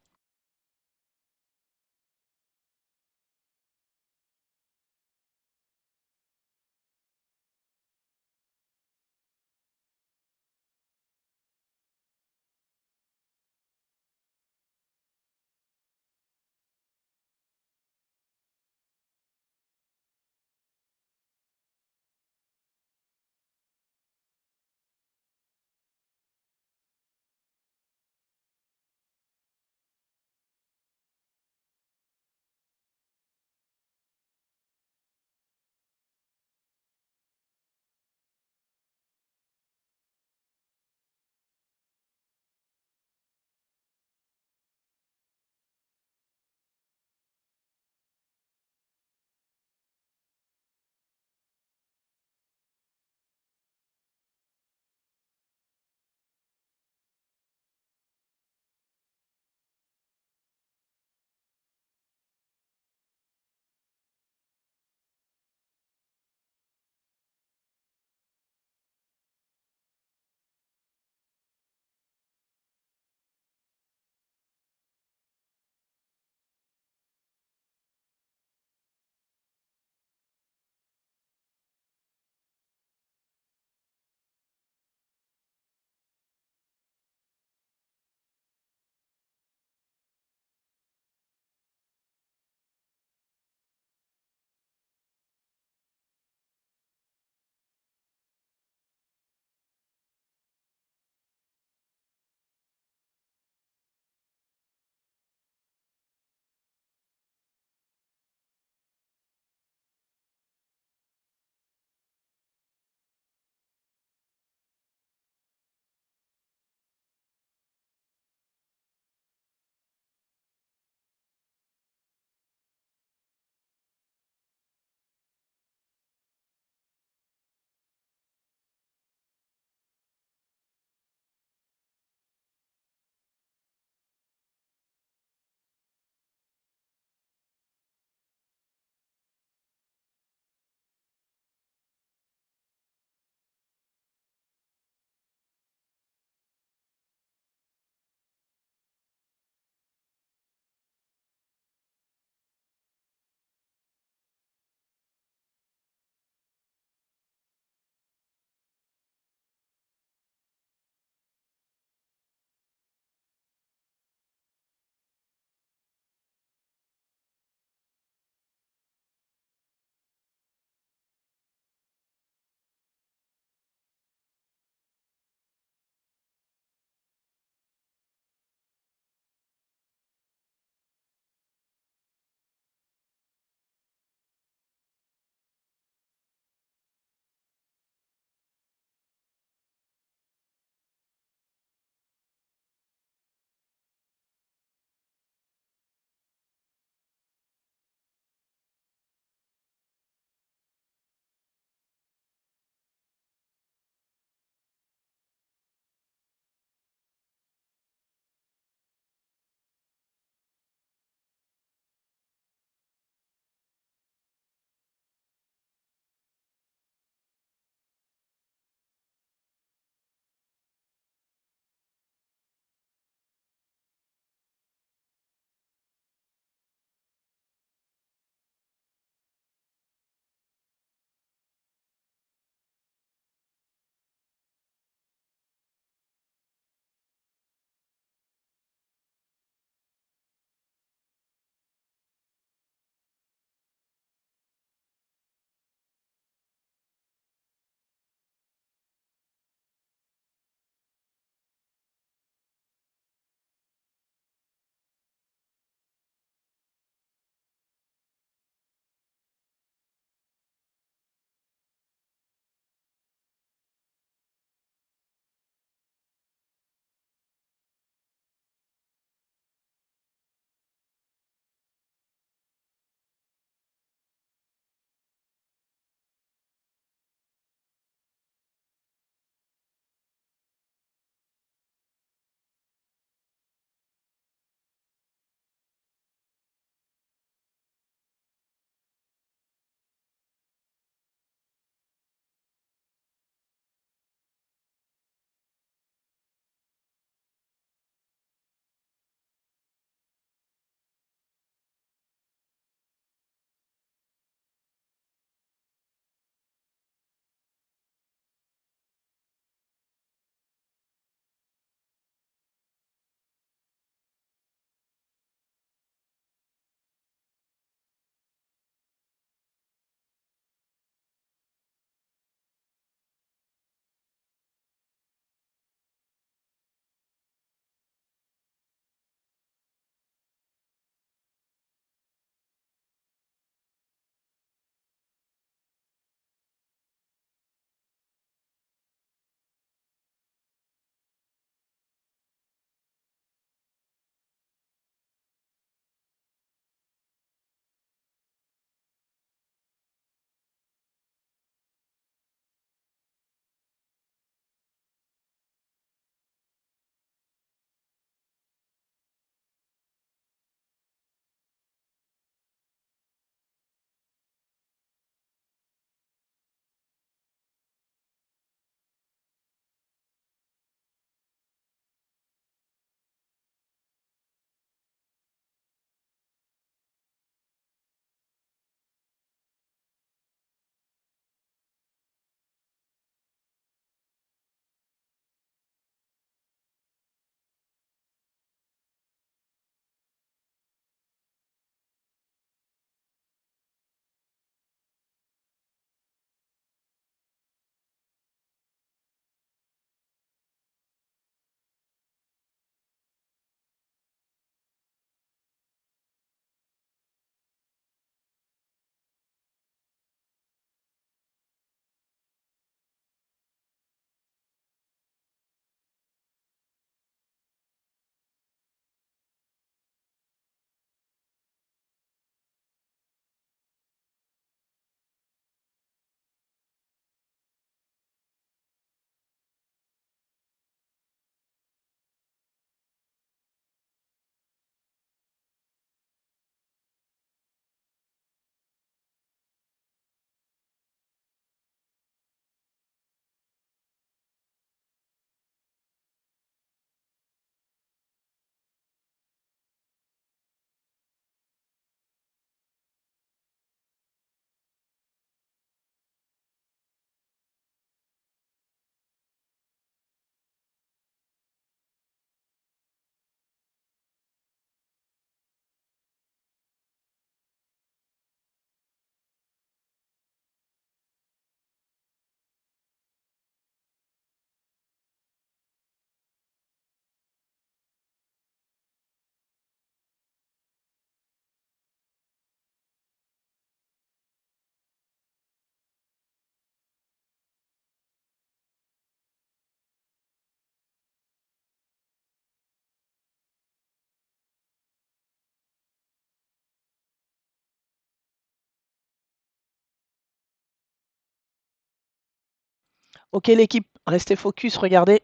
Ok l'équipe, restez focus, regardez.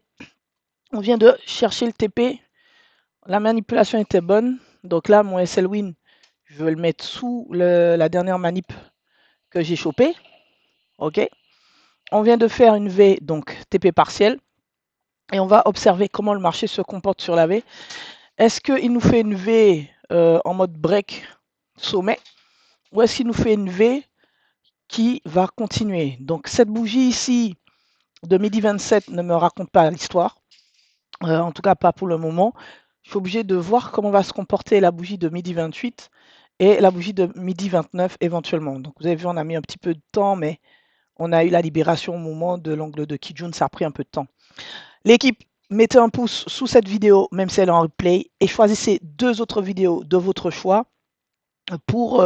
On vient de chercher le TP. La manipulation était bonne. Donc là, mon SL Win, je vais le mettre sous la dernière manip que j'ai chopée. Ok. On vient de faire une V, donc TP partielle. Et on va observer comment le marché se comporte sur la V. Est-ce qu'il nous fait une V en mode break sommet ou est-ce qu'il nous fait une V qui va continuer? Donc cette bougie ici de midi 27 ne me raconte pas l'histoire, en tout cas pas pour le moment. Je suis obligé de voir comment va se comporter la bougie de midi 28 et la bougie de midi 29 éventuellement. Donc vous avez vu, on a mis un petit peu de temps, mais on a eu la libération au moment de l'angle de Kijun, ça a pris un peu de temps. L'équipe, mettez un pouce sous cette vidéo, même si elle est en replay, et choisissez 2 autres vidéos de votre choix pour,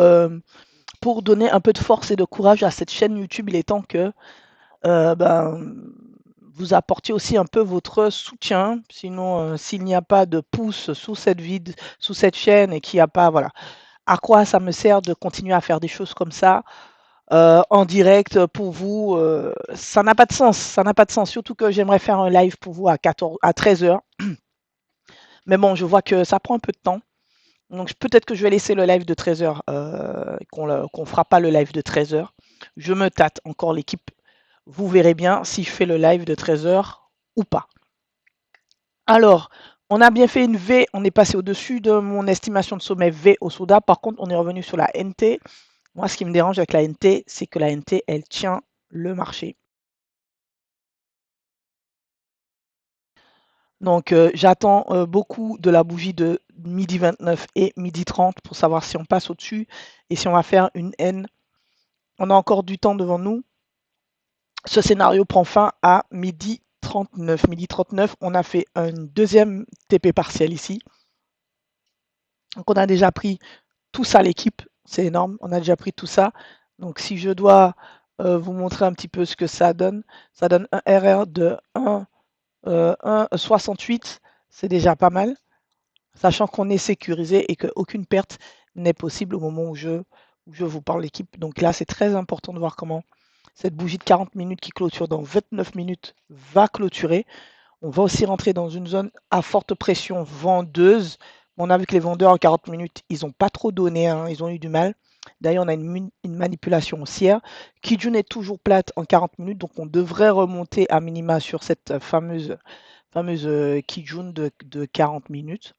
pour donner un peu de force et de courage à cette chaîne YouTube. Il est temps que vous apportiez aussi un peu votre soutien. Sinon, s'il n'y a pas de pouce sous cette chaîne et qu'il n'y a pas, voilà, à quoi ça me sert de continuer à faire des choses comme ça en direct pour vous, ça n'a pas de sens. Ça n'a pas de sens. Surtout que j'aimerais faire un live pour vous à 13 heures. Mais bon, je vois que ça prend un peu de temps. Donc peut-être que je vais laisser le live de 13 heures, qu'on ne fera pas le live de 13 heures. Je me tâte encore l'équipe. Vous verrez bien si je fais le live de 13 heures ou pas. Alors, on a bien fait une V, on est passé au-dessus de mon estimation de sommet V au soda. Par contre, on est revenu sur la NT. Moi, ce qui me dérange avec la NT, c'est que la NT, elle tient le marché. Donc, j'attends beaucoup de la bougie de midi 29 et midi 30 pour savoir si on passe au-dessus et si on va faire une N. On a encore du temps devant nous. Ce scénario prend fin à midi 39. Midi 39, on a fait une deuxième TP partielle ici. Donc, on a déjà pris tout ça, l'équipe. C'est énorme. On a déjà pris tout ça. Donc, si je dois vous montrer un petit peu ce que ça donne un RR de 1,68. C'est déjà pas mal. Sachant qu'on est sécurisé et qu'aucune perte n'est possible au moment où je vous parle l'équipe. Donc là, c'est très important de voir comment cette bougie de 40 minutes qui clôture dans 29 minutes va clôturer. On va aussi rentrer dans une zone à forte pression vendeuse. On a vu que les vendeurs en 40 minutes, ils n'ont pas trop donné, hein, ils ont eu du mal. D'ailleurs, on a une manipulation haussière. Kijun est toujours plate en 40 minutes, donc on devrait remonter à minima sur cette fameuse Kijun de 40 minutes.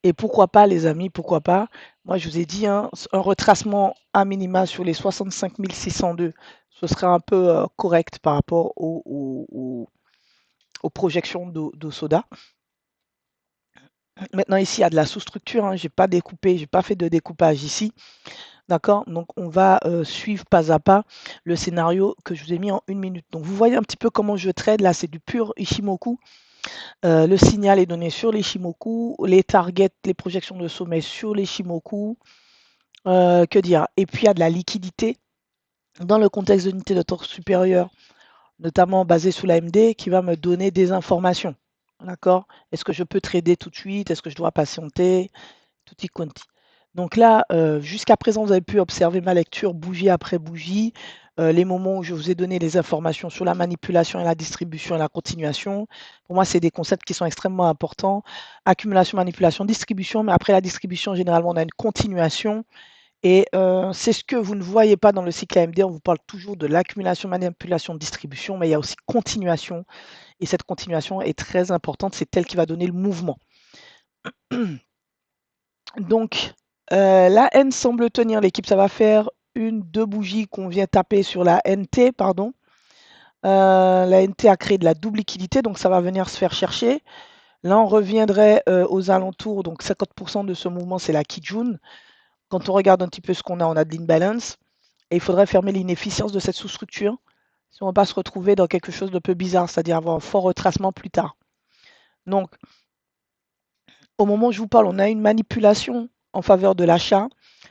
Et pourquoi pas, les amis, pourquoi pas? Moi, je vous ai dit, hein, un retracement à minima sur les 65 602, ce serait un peu correct par rapport aux projections d'Osoda. Maintenant, ici, il y a de la sous-structure. Hein, j'ai pas découpé, j'ai pas fait de découpage ici. D'accord? Donc, on va suivre pas à pas le scénario que je vous ai mis en 1 minute. Donc, vous voyez un petit peu comment je trade. Là, c'est du pur Ishimoku. Le signal est donné sur l'Ishimoku. Les targets, les projections de sommet sur l'Ishimoku. Que dire? Et puis, il y a de la liquidité dans le contexte d'unité de torque supérieure, notamment basée sous l'AMD, qui va me donner des informations. D'accord? Est-ce que je peux trader tout de suite? Est-ce que je dois patienter? Tutti quanti. Donc là, jusqu'à présent, vous avez pu observer ma lecture bougie après bougie, les moments où je vous ai donné les informations sur la manipulation et la distribution et la continuation. Pour moi, c'est des concepts qui sont extrêmement importants. Accumulation, manipulation, distribution, mais après la distribution, généralement, on a une continuation. Et c'est ce que vous ne voyez pas dans le cycle AMD. On vous parle toujours de l'accumulation, manipulation, distribution, mais il y a aussi continuation. Et cette continuation est très importante. C'est elle qui va donner le mouvement. Donc, la N semble tenir l'équipe. Ça va faire une, deux bougies qu'on vient taper sur la NT, pardon. La NT a créé de la double liquidité, donc ça va venir se faire chercher. Là, on reviendrait aux alentours, donc 50% de ce mouvement, c'est la Kijun. Quand on regarde un petit peu ce qu'on a, on a de l'imbalance. Et il faudrait fermer l'inefficience de cette sous-structure si on ne va pas se retrouver dans quelque chose de peu bizarre, c'est-à-dire avoir un fort retracement plus tard. Donc, au moment où je vous parle, on a une manipulation en faveur de l'achat.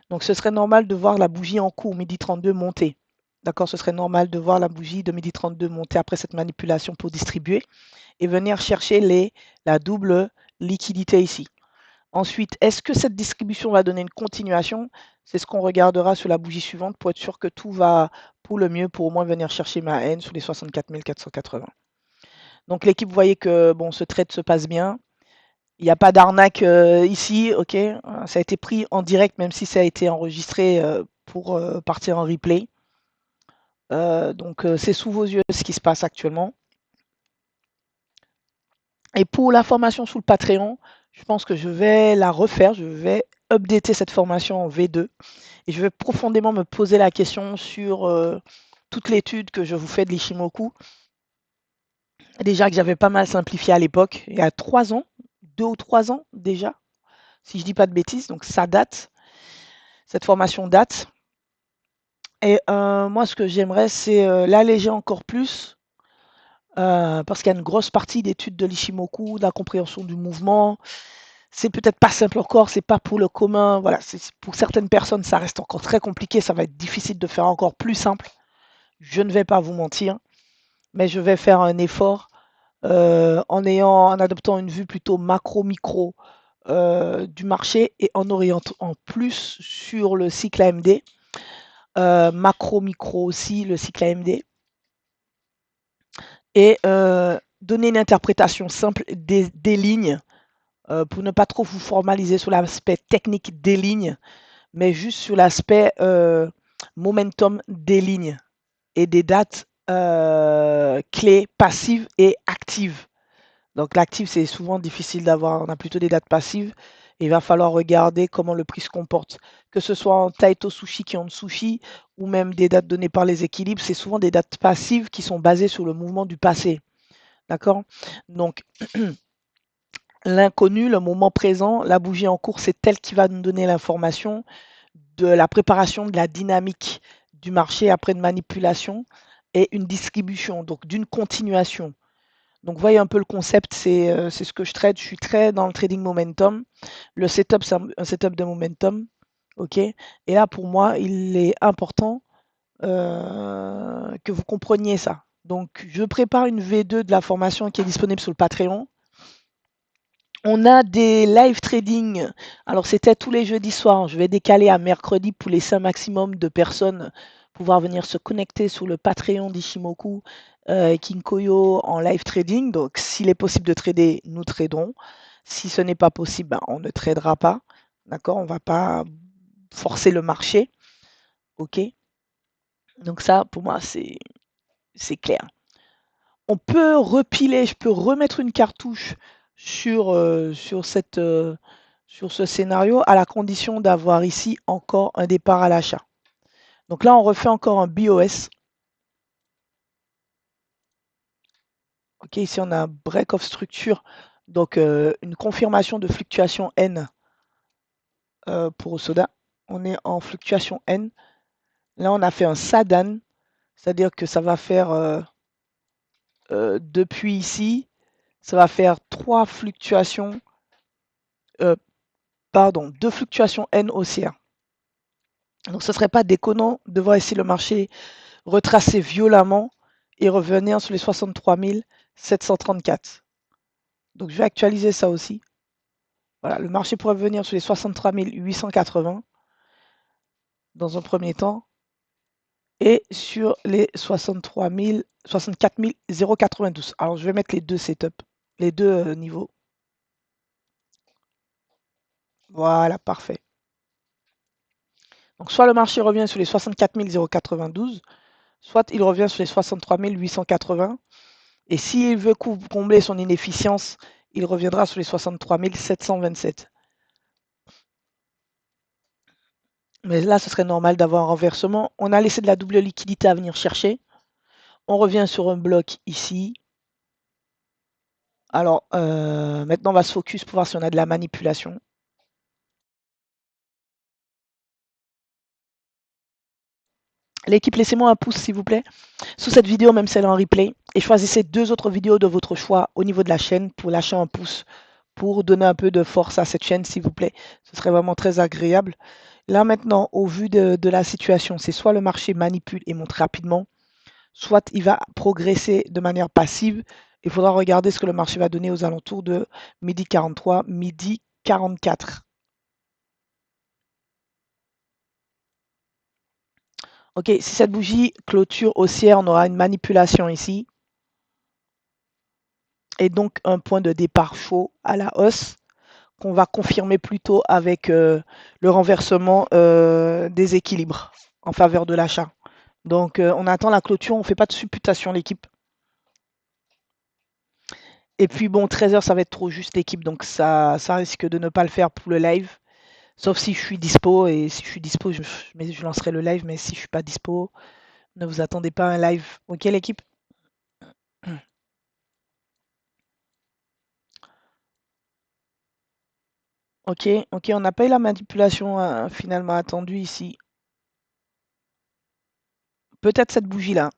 Donc, ce serait normal de voir la bougie en cours, midi 32, monter. D'accord, ce serait normal de voir la bougie de midi 32 monter après cette manipulation pour distribuer et venir chercher la double liquidité ici. Ensuite, est-ce que cette distribution va donner une continuation? C'est ce qu'on regardera sur la bougie suivante pour être sûr que tout va pour le mieux pour au moins venir chercher ma haine sur les 64 480. Donc l'équipe voyait que bon, ce trade se passe bien. Il n'y a pas d'arnaque ici, ok. Ça a été pris en direct, même si ça a été enregistré pour partir en replay. Donc c'est sous vos yeux ce qui se passe actuellement. Et pour la formation sous le Patreon, je pense que je vais la refaire. Je vais updater cette formation en V2 et je vais profondément me poser la question sur toute l'étude que je vous fais de l'Ishimoku. Déjà que j'avais pas mal simplifié à l'époque, il y a 3 ans, 2 ou 3 ans déjà, si je dis pas de bêtises. Donc ça date, cette formation date. Et moi, ce que j'aimerais, c'est l'alléger encore plus. Parce qu'il y a une grosse partie d'études de l'Ishimoku, de la compréhension du mouvement. C'est peut-être pas simple encore, c'est pas pour le commun. Voilà, pour certaines personnes, ça reste encore très compliqué. Ça va être difficile de faire encore plus simple. Je ne vais pas vous mentir, mais je vais faire un effort en adoptant une vue plutôt macro-micro du marché et en orientant plus sur le cycle AMD. Macro-micro aussi, le cycle AMD. Et donner une interprétation simple des lignes pour ne pas trop vous formaliser sur l'aspect technique des lignes, mais juste sur l'aspect momentum des lignes et des dates clés passives et actives. Donc l'active, c'est souvent difficile d'avoir, on a plutôt des dates passives. Et il va falloir regarder comment le prix se comporte. Que ce soit en Taito Sushi qui ont de sushi ou même des dates données par les équilibres, c'est souvent des dates passives qui sont basées sur le mouvement du passé. D'accord? Donc, l'inconnu, le moment présent, la bougie en cours, c'est elle qui va nous donner l'information de la préparation de la dynamique du marché après une manipulation et une distribution, donc d'une continuation. Donc, voyez un peu le concept, c'est ce que je trade. Je suis très dans le trading momentum. Le setup, c'est un setup de momentum. OK? Et là, pour moi, il est important que vous compreniez ça. Donc, je prépare une V2 de la formation qui est disponible sur le Patreon. On a des live trading. Alors, c'était tous les jeudis soirs. Je vais décaler à mercredi pour laisser un maximum de personnes pouvoir venir se connecter sur le Patreon d'Ishimoku Kinkoyo en live trading. Donc, s'il est possible de trader, nous traderons. Si ce n'est pas possible, ben, on ne tradera pas. D'accord? On ne va pas forcer le marché. OK? Donc, ça, pour moi, c'est clair. On peut repiler, je peux remettre une cartouche sur ce scénario à la condition d'avoir ici encore un départ à l'achat. Donc là, on refait encore un BOS. Ok, ici on a un break of structure, donc une confirmation de fluctuation N pour Osoda. On est en fluctuation N. Là, on a fait un Sadan, c'est-à-dire que ça va faire depuis ici, ça va faire 3 fluctuations, pardon, 2 fluctuations N haussières. Donc ce ne serait pas déconnant de voir ici le marché retracer violemment et revenir sur les 63 734. Donc je vais actualiser ça aussi. Voilà, le marché pourrait venir sur les 63 880 dans un premier temps et sur les 64 092. Alors je vais mettre les deux setups, les deux niveaux. Voilà, parfait. Donc soit le marché revient sur les 64 092, soit il revient sur les 63 880. Et s'il veut combler son inefficience, il reviendra sur les 63 727. Mais là, ce serait normal d'avoir un renversement. On a laissé de la double liquidité à venir chercher. On revient sur un bloc ici. Alors, maintenant, on va se focus pour voir si on a de la manipulation. L'équipe, laissez-moi un pouce, s'il vous plaît, sous cette vidéo, même celle en replay. Et choisissez 2 autres vidéos de votre choix au niveau de la chaîne pour lâcher un pouce, pour donner un peu de force à cette chaîne, s'il vous plaît. Ce serait vraiment très agréable. Là, maintenant, au vu de la situation, c'est soit le marché manipule et monte rapidement, soit il va progresser de manière passive. Il faudra regarder ce que le marché va donner aux alentours de midi 43, midi 44. Ok, si cette bougie clôture haussière, on aura une manipulation ici et donc un point de départ chaud à la hausse qu'on va confirmer plutôt avec le renversement des équilibres en faveur de l'achat. Donc on attend la clôture, on ne fait pas de supputation l'équipe. Et puis bon, 13 heures, ça va être trop juste l'équipe, donc ça risque de ne pas le faire pour le live. Sauf si je suis dispo, et si je suis dispo, je lancerai le live, mais si je suis pas dispo, ne vous attendez pas à un live. Ok l'équipe? Ok, ok, on n'a pas eu la manipulation finalement attendue ici. Peut-être cette bougie-là.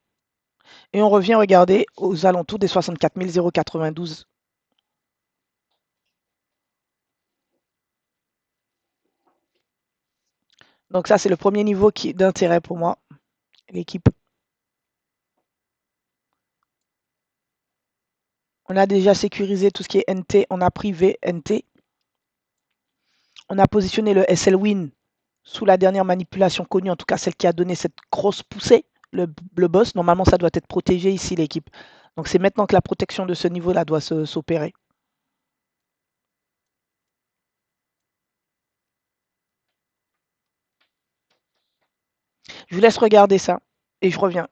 Et on revient regarder aux alentours des 64 092. Donc ça, c'est le premier niveau d'intérêt pour moi, l'équipe. On a déjà sécurisé tout ce qui est NT, on a privé NT. On a positionné le SL Win sous la dernière manipulation connue, en tout cas celle qui a donné cette grosse poussée, le boss. Normalement, ça doit être protégé ici, l'équipe. Donc c'est maintenant que la protection de ce niveau-là doit s'opérer. Je vous laisse regarder ça et je reviens.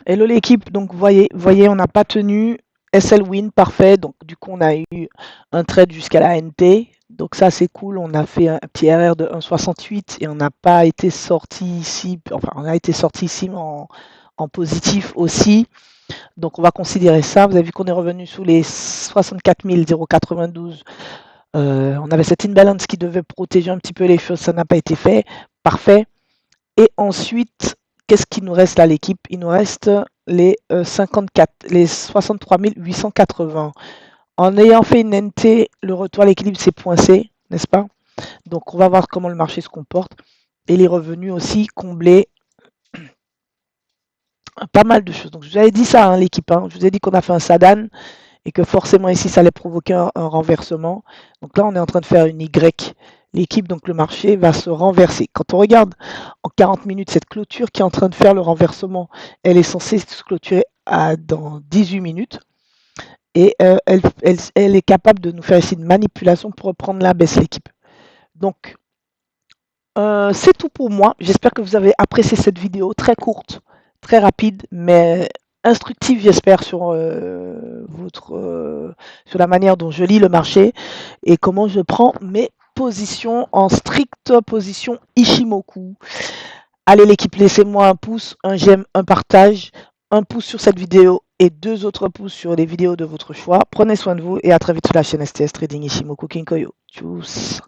Hello l'équipe, donc voyez, on n'a pas tenu SL Win, parfait. Donc du coup, on a eu un trade jusqu'à la NT. Donc ça, c'est cool. On a fait un petit RR de 1,68 et on n'a pas été sorti ici. Enfin, on a été sorti ici mais en positif aussi. Donc on va considérer ça. Vous avez vu qu'on est revenu sous les 64 092. On avait cette imbalance qui devait protéger un petit peu les choses. Ça n'a pas été fait. Parfait. Et ensuite, qu'est-ce qui nous reste là, l'équipe? Il nous reste les 54, les 63 880. En ayant fait une NT, le retour à l'équilibre s'est poincé, n'est-ce pas? Donc, on va voir comment le marché se comporte. Et les revenus aussi combler pas mal de choses. Donc, je vous avais dit ça, hein, l'équipe. Hein. Je vous ai dit qu'on a fait un Sadan et que forcément ici, ça allait provoquer un renversement. Donc là, on est en train de faire une Y. L'équipe, donc le marché, va se renverser. Quand on regarde en 40 minutes cette clôture qui est en train de faire le renversement, elle est censée se clôturer dans 18 minutes. Et elle est capable de nous faire ici une manipulation pour reprendre la baisse, l'équipe. Donc, c'est tout pour moi. J'espère que vous avez apprécié cette vidéo très courte, très rapide, mais instructive, j'espère, sur la manière dont je lis le marché et comment je prends mes positions en stricte position Ishimoku. Allez l'équipe, laissez-moi un pouce, un j'aime, un partage, un pouce sur cette vidéo et 2 autres pouces sur les vidéos de votre choix. Prenez soin de vous et à très vite sur la chaîne STS Trading Ishimoku Kinkoyo. Tchuss.